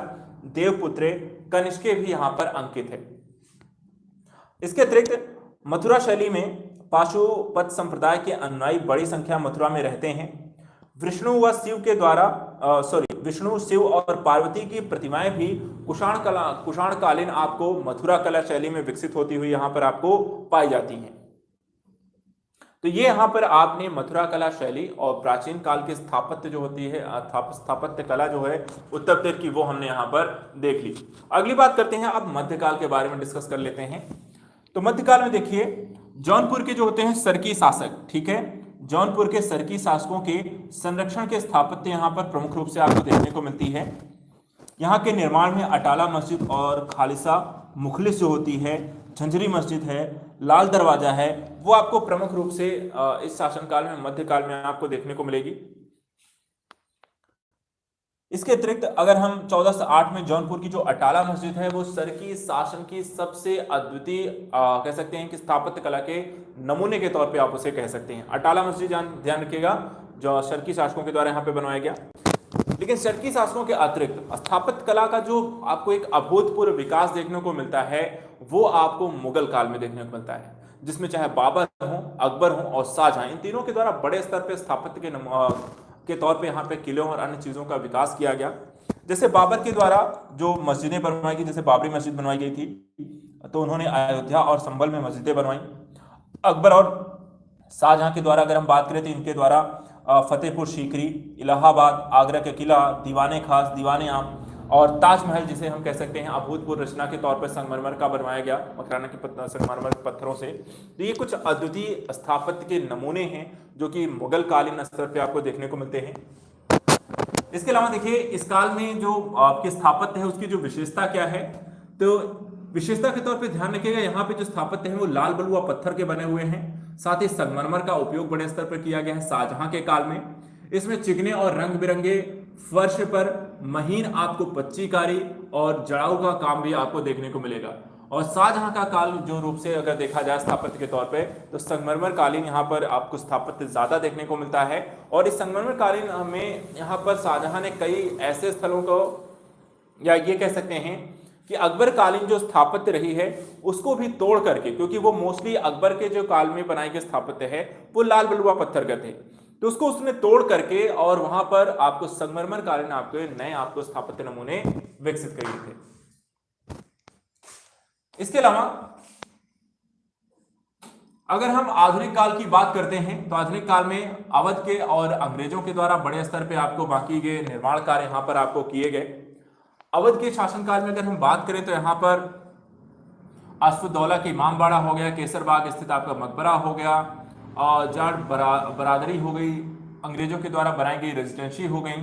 देवपुत्रे कनिष्के भी यहां पर अंकित है। इसके अतिरिक्त मथुरा शैली में पाशुपत संप्रदाय के अनुयायी बड़ी संख्या मथुरा में रहते हैं। विष्णु शिव और पार्वती की प्रतिमाएं भी कुषाणकालीन आपको मथुरा कला शैली में विकसित होती हुई यहां पर आपको पाई जाती हैं। तो ये यहां पर आपने मथुरा कला शैली और प्राचीन काल की स्थापत्य जो होती है, स्थापत्य कला जो है उत्तर प्रदेश की, वो हमने यहां पर देख ली। अगली बात करते हैं, अब मध्यकाल के बारे में डिस्कस कर लेते हैं। तो मध्यकाल में देखिए जौनपुर के जो होते हैं सरकी शासक, ठीक है, जौनपुर के सरकी शासकों के संरक्षण के स्थापत्य यहां पर प्रमुख रूप से आपको देखने को मिलती है। यहाँ के निर्माण में अटाला मस्जिद और खालिसा मुखलिस जो होती है, झंझरी मस्जिद है, लाल दरवाजा है, वो आपको प्रमुख रूप से इस शासनकाल में मध्यकाल में आपको देखने को मिलेगी। इसके अतिरिक्त अगर हम 1408 में जौनपुर की जो अटाला मस्जिद है वो सरकी शासन की सबसे अद्वितीय कह सकते हैं कि स्थापत्य कला के नमूने के तौर पे आप उसे कह सकते हैं। अटाला मस्जिद ध्यान रखिएगा जो सरकी शासकों के द्वारा यहाँ पे बनवाया गया। लेकिन सरकी शासकों के अतिरिक्त स्थापत्य कला का जो आपको एक अभूतपूर्व विकास देखने को मिलता है वो आपको मुगल काल में देखने को मिलता है, जिसमें चाहे बाबर हो, अकबर हो और शाहजहां, इन तीनों के द्वारा बड़े स्तर पे स्थापत्य के तौर पे यहाँ पे किलों और अन्य चीजों का विकास किया गया। जैसे बाबर के द्वारा जो मस्जिदें बनवाई गई, जैसे बाबरी मस्जिद बनवाई गई थी, तो उन्होंने अयोध्या और संभल में मस्जिदें बनवाई। अकबर और शाहजहां के द्वारा अगर हम बात करें तो इनके द्वारा फतेहपुर सीकरी, इलाहाबाद, आगरा के किला, दीवाने खास, दीवाने आम और ताजमहल जिसे हम कह सकते हैं अभूतपूर्व रचना के तौर पर संगमरमर का बनवाया गया, मकराना के संगमरमर पत्थरों से। तो ये कुछ अद्वितीय स्थापत्य के नमूने हैं जो कि मुगल कालीन स्तर पे आपको देखने को मिलते हैं। इसके अलावा देखिए इस काल में जो आपके स्थापत्य है उसकी जो विशेषता क्या है, तो विशेषता के तौर पे ध्यान रखिएगा यहाँ पे जो स्थापत्य है वो लाल बलुआ पत्थर के बने हुए हैं। साथ ही संगमरमर का उपयोग बड़े स्तर पर किया गया है शाहजहां के काल में। इसमें चिकने और रंग बिरंगे फर्श पर महीन आपको पच्चीकारी और जड़ाऊ का काम भी आपको देखने को मिलेगा। और शाहजहां का काल जो रूप से अगर देखा जाए स्थापत्य के तौर पे तो संगमरमर कालीन यहाँ पर आपको स्थापत्य ज्यादा देखने को मिलता है। और इस संगमरमर कालीन में यहाँ पर शाहजहां ने कई ऐसे स्थलों को, या ये कह सकते हैं कि अकबर कालीन जो स्थापत्य रही है उसको भी तोड़ करके, क्योंकि वो मोस्टली अकबर के जो काल में बनाए गए स्थापत्य है वो लाल बलुआ पत्थर के थे, तो उसको उसने तोड़ करके और वहां पर आपको संगमरमर कालीन आपके नए आपको स्थापत्य नमूने विकसित किए थे। इसके अलावा अगर हम आधुनिक काल की बात करते हैं तो आधुनिक काल में अवध के और अंग्रेजों के द्वारा बड़े स्तर पे आपको बाकी के निर्माण कार्य यहाँ पर आपको किए गए। अवध के शासनकाल में अगर हम बात करें तो यहाँ पर असफुद्दौला की इमामबाड़ा हो गया, केसरबाग स्थित आपका मकबरा हो गया, और जाट बरादरी हो गई, अंग्रेजों के द्वारा बनाई गई रेजिडेंसी हो गई,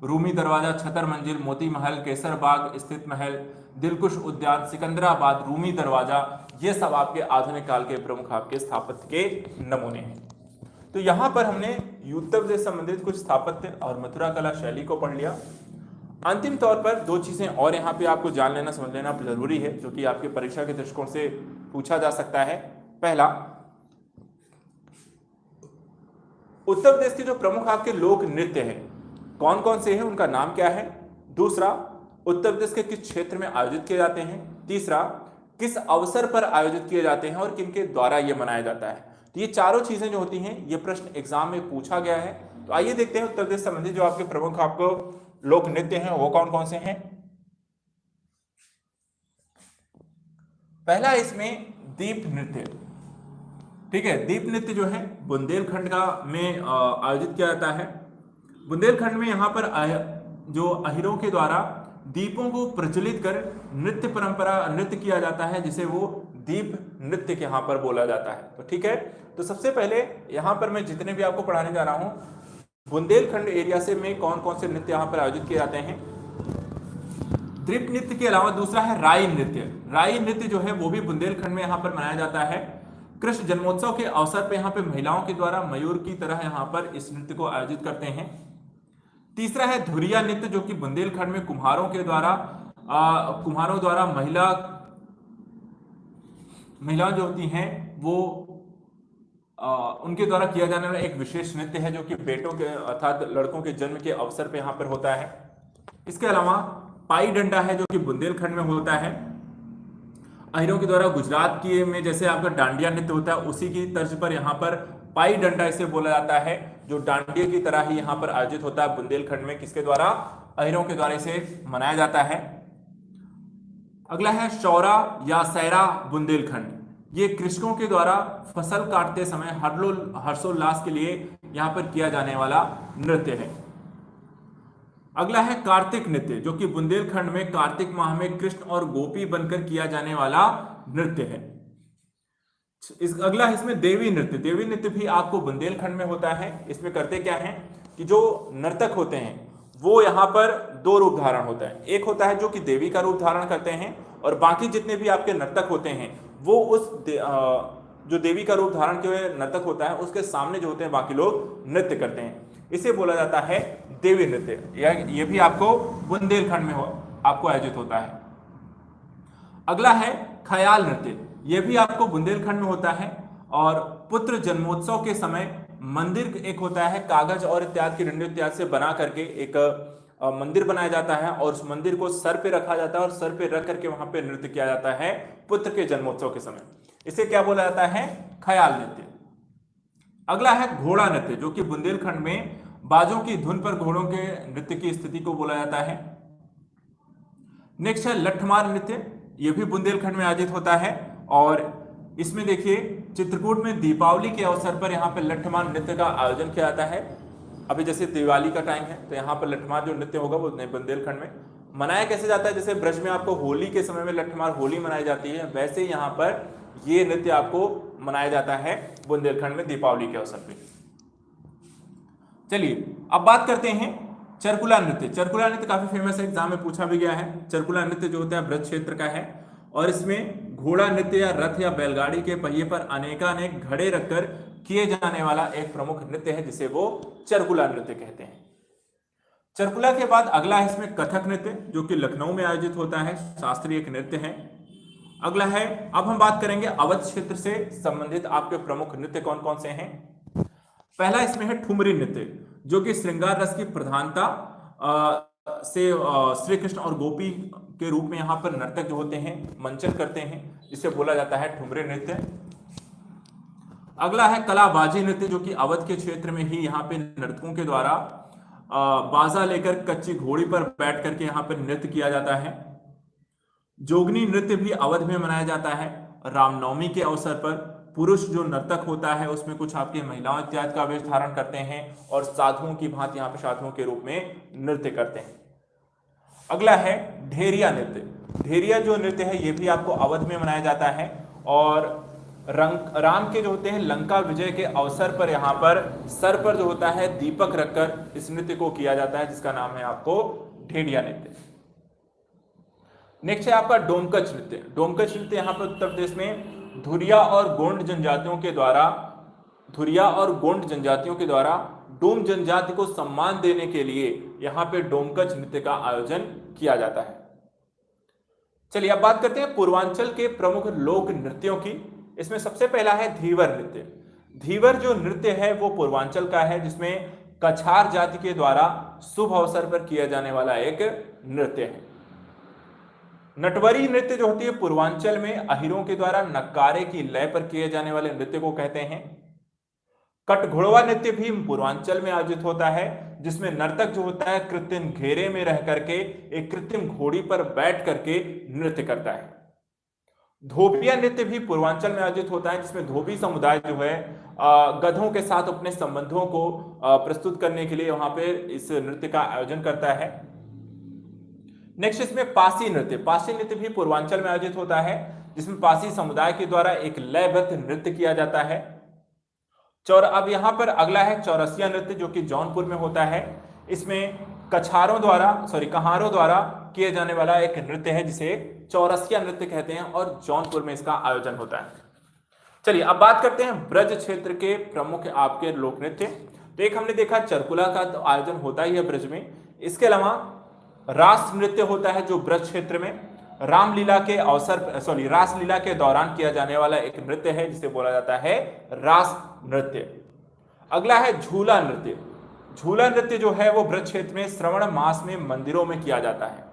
रूमी दरवाजा, छतर मंजिल, मोती महल, केसरबाग स्थित महल, दिलकुश उद्यान, सिकंदराबाद, रूमी दरवाजा, ये सब आपके आधुनिक काल के प्रमुख आपके स्थापत्य के नमूने हैं। तो यहां पर हमने उत्तर प्रदेश से संबंधित कुछ स्थापत्य और मथुरा कला शैली को पढ़ लिया। अंतिम तौर पर दो चीजें और यहाँ पे आपको जान लेना समझ लेना जरूरी है, जो कि आपके परीक्षा के दृष्टिकोण से पूछा जा सकता है। पहला, उत्तर प्रदेश के जो प्रमुख आपके लोक नृत्य हैं कौन कौन से हैं, उनका नाम क्या है। दूसरा, उत्तर प्रदेश के किस क्षेत्र में आयोजित किए जाते हैं। तीसरा, किस अवसर पर आयोजित किए जाते हैं और किनके द्वारा ये मनाया जाता है। तो ये चारों चीजें जो होती हैं ये प्रश्न एग्जाम में पूछा गया है। तो आइए देखते हैं उत्तर प्रदेश संबंधी जो आपके प्रमुख आपको लोक नृत्य हैं वो कौन कौन से हैं। पहला इसमें दीप नृत्य, ठीक है। दीप नृत्य जो है बुंदेलखंड का में आयोजित किया जाता है। बुंदेलखंड में यहाँ पर जो अहिरों के द्वारा दीपों को प्रज्वलित कर नृत्य परंपरा नृत्य किया जाता है, जिसे वो दीप नृत्य के यहाँ पर बोला जाता है। तो ठीक है, तो सबसे पहले यहाँ पर मैं जितने भी आपको पढ़ाने जा रहा हूँ बुंदेलखंड एरिया से में कौन कौन से नृत्य यहाँ पर आयोजित किए जाते हैं। दीप नृत्य के अलावा दूसरा है राई नृत्य। राई नृत्य जो है वो भी बुंदेलखंड में यहाँ पर मनाया जाता है। कृष्ण जन्मोत्सव के अवसर पर यहाँ पे महिलाओं के द्वारा मयूर की तरह यहाँ पर इस नृत्य को आयोजित करते हैं। तीसरा है धुरिया नृत्य, जो कि बुंदेलखंड में कुम्हारों द्वारा महिलाएं जो होती हैं वो उनके द्वारा किया जाने वाला एक विशेष नृत्य है, जो कि बेटों के अर्थात लड़कों के जन्म के अवसर पे यहाँ पर होता है। इसके अलावा पाई डंडा है, जो कि बुंदेलखंड में होता है। अहिरों के द्वारा गुजरात की में जैसे आपका डांडिया नृत्य होता है, उसी की तर्ज पर यहाँ पर पाई डंडा इसे बोला जाता है, जो डांडिया की तरह ही यहाँ पर आयोजित होता है बुंदेलखंड में। किसके द्वारा? अहिरों के द्वारा इसे मनाया जाता है। अगला है शौरा या सैरा बुंदेलखंड। ये कृषकों के द्वारा फसल काटते समय हर्षोल्लास के लिए यहाँ पर किया जाने वाला नृत्य है। अगला है कार्तिक नृत्य, जो कि बुंदेलखंड में कार्तिक माह में कृष्ण और गोपी बनकर किया जाने वाला नृत्य है। अगला इसमें देवी नृत्य। देवी नृत्य भी आपको बुंदेलखंड में होता है। इसमें करते क्या है कि जो नर्तक होते हैं वो यहाँ पर दो रूप धारण होता है। एक होता है जो कि देवी का रूप धारण करते हैं, और बाकी जितने भी आपके नर्तक होते हैं वो उस जो देवी का रूप धारण किए हुए नर्तक होता है उसके सामने जो होते हैं बाकी लोग नृत्य करते हैं। इसे बोला जाता है देवी नृत्य। ये भी आपको बुंदेलखंड में आपको आयोजित होता है। अगला है ख्याल नृत्य। यह भी आपको बुंदेलखंड में होता है, और पुत्र जन्मोत्सव के समय मंदिर एक होता है कागज और इत्यादि की डंडे इत्यादि से बना करके एक मंदिर बनाया जाता है, और उस मंदिर को सर पे रखा जाता है और सर पे रख करके वहां पे नृत्य किया जाता है पुत्र के जन्मोत्सव के समय। इसे क्या बोला जाता है? ख्याल नृत्य। अगला है घोड़ा नृत्य, जो कि बुंदेलखंड में बाजों की धुन पर घोड़ों के नृत्य की स्थिति को बोला जाता है। नेक्स्ट है लठमार नृत्य। यह भी बुंदेलखंड में आयोजित होता है, और इसमें देखिए चित्रकूट में दीपावली के अवसर पर यहाँ पर लठमार नृत्य का आयोजन किया जाता है। अभी जैसे दिवाली का टाइम है तो यहाँ पर लठमार जो नृत्य होगा वो बुंदेलखंड में मनाया कैसे जाता है। जैसे ब्रज में आपको होली के समय में लठमार होली मनाई जाती है, वैसे यहाँ पर ये नृत्य आपको मनाया जाता है बुंदेलखंड में दीपावली के अवसर पर। चलिए अब बात करते हैं चरकुला नृत्य। चरकुला नृत्य काफी फेमस है, एग्जाम में पूछा भी गया है। चरकुला नृत्य जो होता है ब्रज क्षेत्र का है, और इसमें घोड़ा नृत्य या रथ या बैलगाड़ी के पहिए पर अनेकानेक घड़े रखकर किए जाने वाला एक प्रमुख नृत्य है, जिसे वो चरकुला नृत्य कहते हैं। चरकुला के बाद अगला है इसमें कथक नृत्य, जो कि लखनऊ में आयोजित होता है, शास्त्रीय एक नृत्य है। अगला है, अब हम बात करेंगे अवध क्षेत्र से संबंधित आपके प्रमुख नृत्य कौन कौन से हैं। पहला इसमें है ठुमरी नृत्य, जो कि श्रृंगार रस की प्रधानता से श्री कृष्ण और गोपी के रूप में यहाँ पर नर्तक जो होते हैं मंचन करते हैं, जिसे बोला जाता है ठुमरी नृत्य। अगला है कलाबाजी नृत्य, जो कि अवध के क्षेत्र में ही यहाँ पे नर्तकों के द्वारा बाजा लेकर कच्ची घोड़ी पर बैठ करके यहाँ पर नृत्य किया जाता है। जोगनी नृत्य भी अवध में मनाया जाता है रामनवमी के अवसर पर। पुरुष जो नर्तक होता है उसमें कुछ आपके महिलाओं इत्यादि का वेश धारण करते हैं और साधुओं की भांति यहाँ पे साधुओं के रूप में नृत्य करते हैं। अगला है ढेरिया नृत्य। ढेरिया जो नृत्य है ये भी आपको अवध में मनाया जाता है और राम के जो होते हैं लंका विजय के अवसर पर यहाँ पर सर पर जो होता है दीपक रखकर इस नृत्य को किया जाता है, जिसका नाम है आपको ढेरिया नृत्य। नेक्स्ट है आपका डोमकच नृत्य। डोमकच नृत्य यहाँ पर उत्तर प्रदेश में धुरिया और गोंड जनजातियों के द्वारा डोम जनजाति को सम्मान देने के लिए यहाँ पे डोमकच नृत्य का आयोजन किया जाता है। चलिए अब बात करते हैं पूर्वांचल के प्रमुख लोक नृत्यों की। इसमें सबसे पहला है धीवर नृत्य। धीवर जो नृत्य है वो पूर्वांचल का है, जिसमें कछार जाति के द्वारा शुभ अवसर पर किया जाने वाला एक नृत्य है। नटवरी नृत्य जो होती है पूर्वांचल में अहिरों के द्वारा नक्कारे की लय पर किए जाने वाले नृत्य को कहते हैं। कटघोड़वा नृत्य भी पूर्वांचल में आयोजित होता है, जिसमें नर्तक जो होता है कृत्रिम घेरे में रह करके एक कृत्रिम घोड़ी पर बैठ करके नृत्य करता है। धोबिया नृत्य भी पूर्वांचल में आयोजित होता है, जिसमें धोबी समुदाय जो है गधों के साथ अपने संबंधों को प्रस्तुत करने के लिए वहां पे इस नृत्य का आयोजन करता है। नेक्स्ट इसमें पासी नृत्य। पासी नृत्य भी पूर्वांचल में आयोजित होता है, जिसमें पासी समुदाय के द्वारा एक लयबद्ध नृत्य किया जाता है। अब यहाँ पर अगला है चौरसिया नृत्य, जो कि जौनपुर में होता है। इसमें कहारों द्वारा किए जाने वाला एक नृत्य है, जिसे चौरसिया नृत्य कहते हैं और जौनपुर में इसका आयोजन होता है। चलिए अब बात करते हैं ब्रज क्षेत्र के प्रमुख आपके लोक नृत्य। तो एक हमने देखा चरकुला का तो आयोजन होता ही है ब्रज में। इसके अलावा रास नृत्य होता है, जो ब्रज क्षेत्र में रासलीला के दौरान किया जाने वाला एक नृत्य है, जिसे बोला जाता है रास नृत्य। अगला है झूला नृत्य। झूला नृत्य जो है वो ब्रज क्षेत्र में श्रवण मास में मंदिरों में किया जाता है।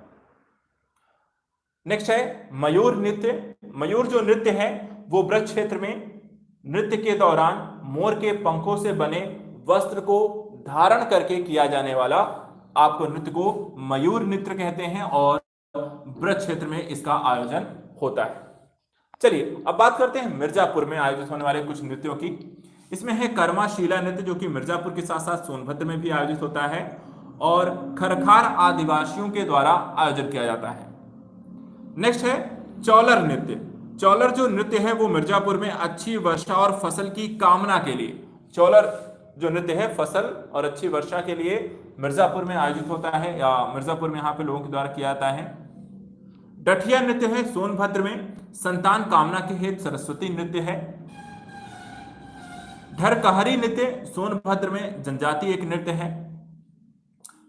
नेक्स्ट है मयूर नृत्य। मयूर जो नृत्य है वो ब्रज क्षेत्र में नृत्य के दौरान मोर के पंखों से बने वस्त्र को धारण करके किया जाने वाला आपको नृत्य को मयूर नृत्य कहते हैं और ब्रज क्षेत्र में इसका आयोजन होता है। चलिए अब बात करते हैं मिर्जापुर में आयोजित होने वाले कुछ नृत्यों की। इसमें है कर्माशीला नृत्य, जो कि मिर्जापुर के साथ साथ सोनभद्र में भी आयोजित होता है और खरखार आदिवासियों के द्वारा आयोजन किया जाता है। नेक्स्ट है चौलर नृत्य। चौलर जो नृत्य है वो मिर्जापुर में अच्छी वर्षा और फसल की कामना के लिए, चौलर जो नृत्य है फसल और अच्छी वर्षा के लिए मिर्जापुर में आयोजित होता है या मिर्जापुर में यहाँ पे लोगों के द्वारा किया जाता है। डठिया नृत्य है सोनभद्र में संतान कामना के हेतु सरस्वती नृत्य है। ढरकहरी नृत्य सोनभद्र में जनजातीय एक नृत्य है।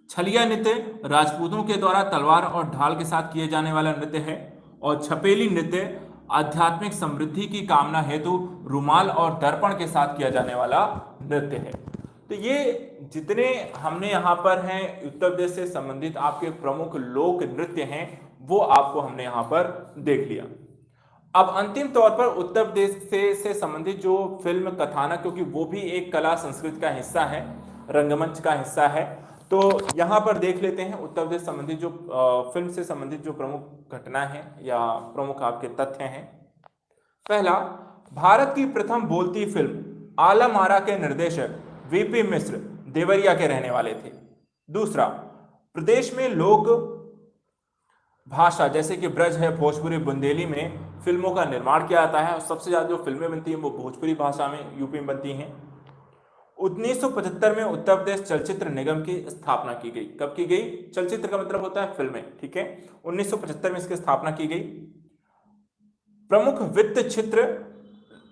छलिया नृत्य राजपूतों के द्वारा तलवार और ढाल के साथ किए जाने वाला नृत्य है। और छपेली नृत्य आध्यात्मिक समृद्धि की कामना हेतु रुमाल और दर्पण के साथ किया जाने वाला नृत्य है। तो ये जितने हमने यहाँ पर हैं उत्तर प्रदेश से संबंधित आपके प्रमुख लोक नृत्य हैं वो आपको हमने यहाँ पर देख लिया। अब अंतिम तौर पर उत्तर प्रदेश से संबंधित जो फिल्म कथानक, क्योंकि वो भी एक कला संस्कृति का हिस्सा है, रंगमंच का हिस्सा है, तो यहाँ पर देख लेते हैं उत्तर प्रदेश संबंधित जो फिल्म से संबंधित जो प्रमुख घटना है या प्रमुख आपके तथ्य हैं। पहला, भारत की प्रथम बोलती फिल्म आलम आरा के निर्देशक वीपी मिश्र देवरिया के रहने वाले थे। दूसरा, प्रदेश में लोक भाषा जैसे कि ब्रज है, भोजपुरी, बुंदेली में फिल्मों का निर्माण किया जाता है और सबसे ज्यादा जो फिल्में बनती हैं वो भोजपुरी भाषा में यूपी में बनती हैं। 1975 में उत्तर प्रदेश चलचित्र निगम की स्थापना की गई। कब की गई? चलचित्र का मतलब होता है फिल्में, ठीक है। 1975 में इसकी स्थापना की गई। प्रमुख वित्त चित्र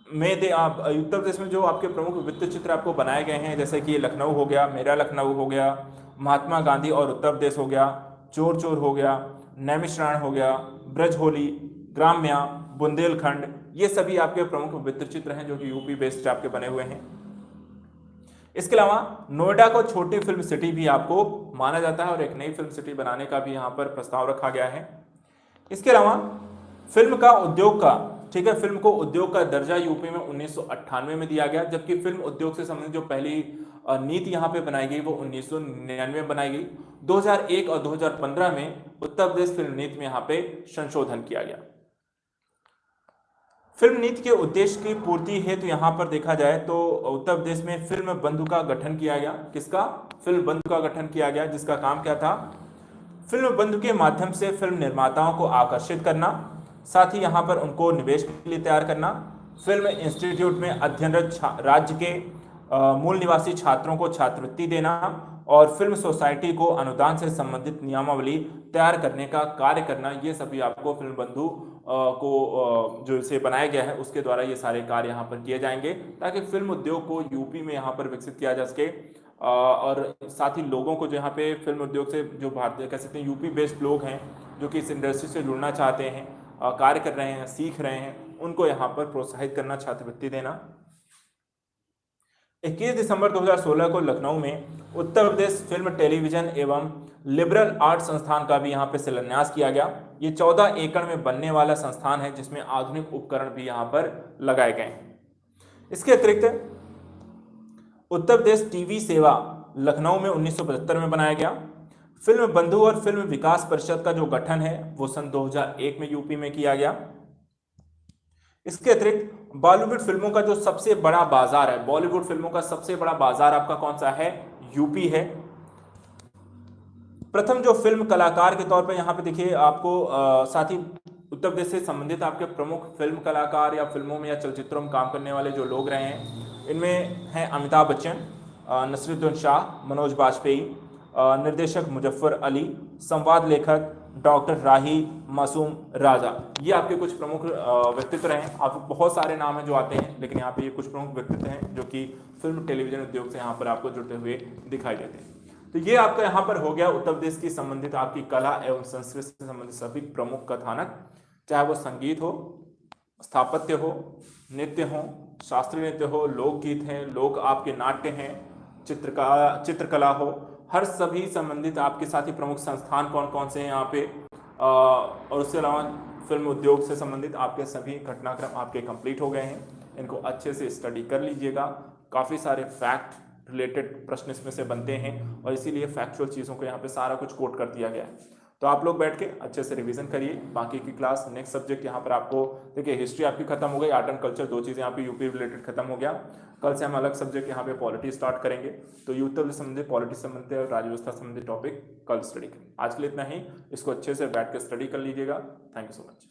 में उत्तर प्रदेश में जो आपके प्रमुख वित्त चित्र आपको बनाए गए हैं, जैसे कि लखनऊ हो गया, मेरा लखनऊ हो गया, महात्मा गांधी और उत्तर प्रदेश हो गया, चोर चोर हो गया, नैमिषारण्य हो गया, ब्रज होली, ग्राम्या, बुंदेलखंड, ये सभी आपके प्रमुख वित्त चित्र हैं जो कि यूपी बेस्ड आपके बने हुए हैं। इसके अलावा नोएडा को छोटी फिल्म सिटी भी आपको माना जाता है और एक नई फिल्म सिटी बनाने का भी यहाँ पर प्रस्ताव रखा गया है। इसके अलावा फिल्म का उद्योग का, ठीक है, फिल्म को उद्योग का दर्जा यूपी में 1998 में दिया गया, जबकि फिल्म उद्योग से संबंधित जो पहली नीति यहाँ पे बनाई गई वो 1999 में बनाई गई। 2001 और 2015 में उत्तर प्रदेश फिल्म नीति में यहाँ पे संशोधन किया गया। फिल्म नीति के उद्देश्य की पूर्ति हेतु यहाँ पर देखा जाए तो उत्तर प्रदेश में फिल्म बंधु का गठन किया गया। किसका? फिल्म बंधु का गठन किया गया, जिसका काम क्या था? फिल्म बंधु के माध्यम से फिल्म निर्माताओं को आकर्षित करना, साथ ही यहाँ पर उनको निवेश के लिए तैयार करना, फिल्म इंस्टीट्यूट में अध्ययनरत राज्य के मूल निवासी छात्रों को छात्रवृत्ति देना और फिल्म सोसाइटी को अनुदान से संबंधित नियमावली तैयार करने का कार्य करना, ये सभी आपको फिल्म बंधु को जो इसे बनाया गया है उसके द्वारा ये सारे कार्य यहाँ पर किए जाएंगे, ताकि फिल्म उद्योग को यूपी में यहाँ पर विकसित किया जा सके। और साथ ही लोगों को जो यहाँ पे फिल्म उद्योग से जो भारतीय कह सकते हैं यूपी बेस्ड लोग हैं जो कि इस इंडस्ट्री से जुड़ना चाहते हैं, कार्य कर रहे हैं, सीख रहे हैं, उनको यहाँ पर प्रोत्साहित करना, छात्रवृत्ति देना। 21 दिसंबर 2016 को लखनऊ में उत्तर प्रदेश फिल्म टेलीविजन एवं लिबरल आर्ट संस्थान का भी यहाँ पे शिलान्यास किया गया। ये 14 एकड़ में बनने वाला संस्थान है जिसमें आधुनिक उपकरण भी यहाँ पर लगाए गए हैं। इसके अतिरिक्त उत्तर प्रदेश टीवी सेवा लखनऊ में 1975 में बनाया गया। फिल्म बंधु और फिल्म विकास परिषद का जो गठन है वो सन 2001 में यूपी में किया गया। इसके अतिरिक्त बॉलीवुड फिल्मों का जो सबसे बड़ा बाजार है, बॉलीवुड फिल्मों का सबसे बड़ा बाजार आपका कौन सा है? यूपी है। प्रथम जो फिल्म कलाकार के तौर पर यहाँ पे देखिए आपको साथ ही उत्तर प्रदेश से संबंधित आपके प्रमुख फिल्म कलाकार या फिल्मों में या चलचित्रों में काम करने वाले जो लोग रहे हैं, इनमें हैं अमिताभ बच्चन, नसीरुद्दीन शाह, मनोज बाजपेयी, निर्देशक मुजफ्फर अली, संवाद लेखक डॉक्टर राही मासूम राजा। ये आपके कुछ प्रमुख व्यक्तित्व रहे हैं। आप बहुत सारे नाम हैं जो आते हैं, लेकिन यहाँ पे ये कुछ प्रमुख व्यक्तित्व हैं जो कि फिल्म टेलीविजन उद्योग से यहाँ पर आपको जुड़ते हुए दिखाई देते हैं। तो ये आपका यहाँ पर हो गया उत्तर प्रदेश की संबंधित आपकी कला एवं संस्कृति से संबंधित सभी प्रमुख कथानक, चाहे वो संगीत हो, स्थापत्य हो, नृत्य हो, शास्त्रीय नृत्य हो, लोकगीत हैं, लोक आपके नाट्य हैं, चित्रकला हो, हर सभी संबंधित आपके साथ ही प्रमुख संस्थान कौन कौन से हैं यहाँ पे, और उसके अलावा फिल्म उद्योग से संबंधित आपके सभी घटनाक्रम आपके कंप्लीट हो गए हैं। इनको अच्छे से स्टडी कर लीजिएगा। काफ़ी सारे फैक्ट रिलेटेड प्रश्न इसमें से बनते हैं और इसीलिए फैक्चुअल चीज़ों को यहाँ पे सारा कुछ कोट कर दिया गया है। तो आप लोग बैठ के अच्छे से रिवीजन करिए। बाकी की क्लास नेक्स्ट सब्जेक्ट यहाँ पर आपको देखिए, हिस्ट्री आपकी खत्म हो गई, आर्ट एंड कल्चर, दो चीज़ें यहाँ पे यूपी रिलेटेड खत्म हो गया। कल से हम अलग सब्जेक्ट यहाँ पे पॉलिटी स्टार्ट करेंगे। तो यूथ से संबंधित, पॉलिटी संबंधित और राज्य व्यवस्था संबंधित टॉपिक कल स्टडी करेंगे। आज के लिए इतना ही। इसको अच्छे से बैठ के स्टडी कर लीजिएगा। Thank you so much.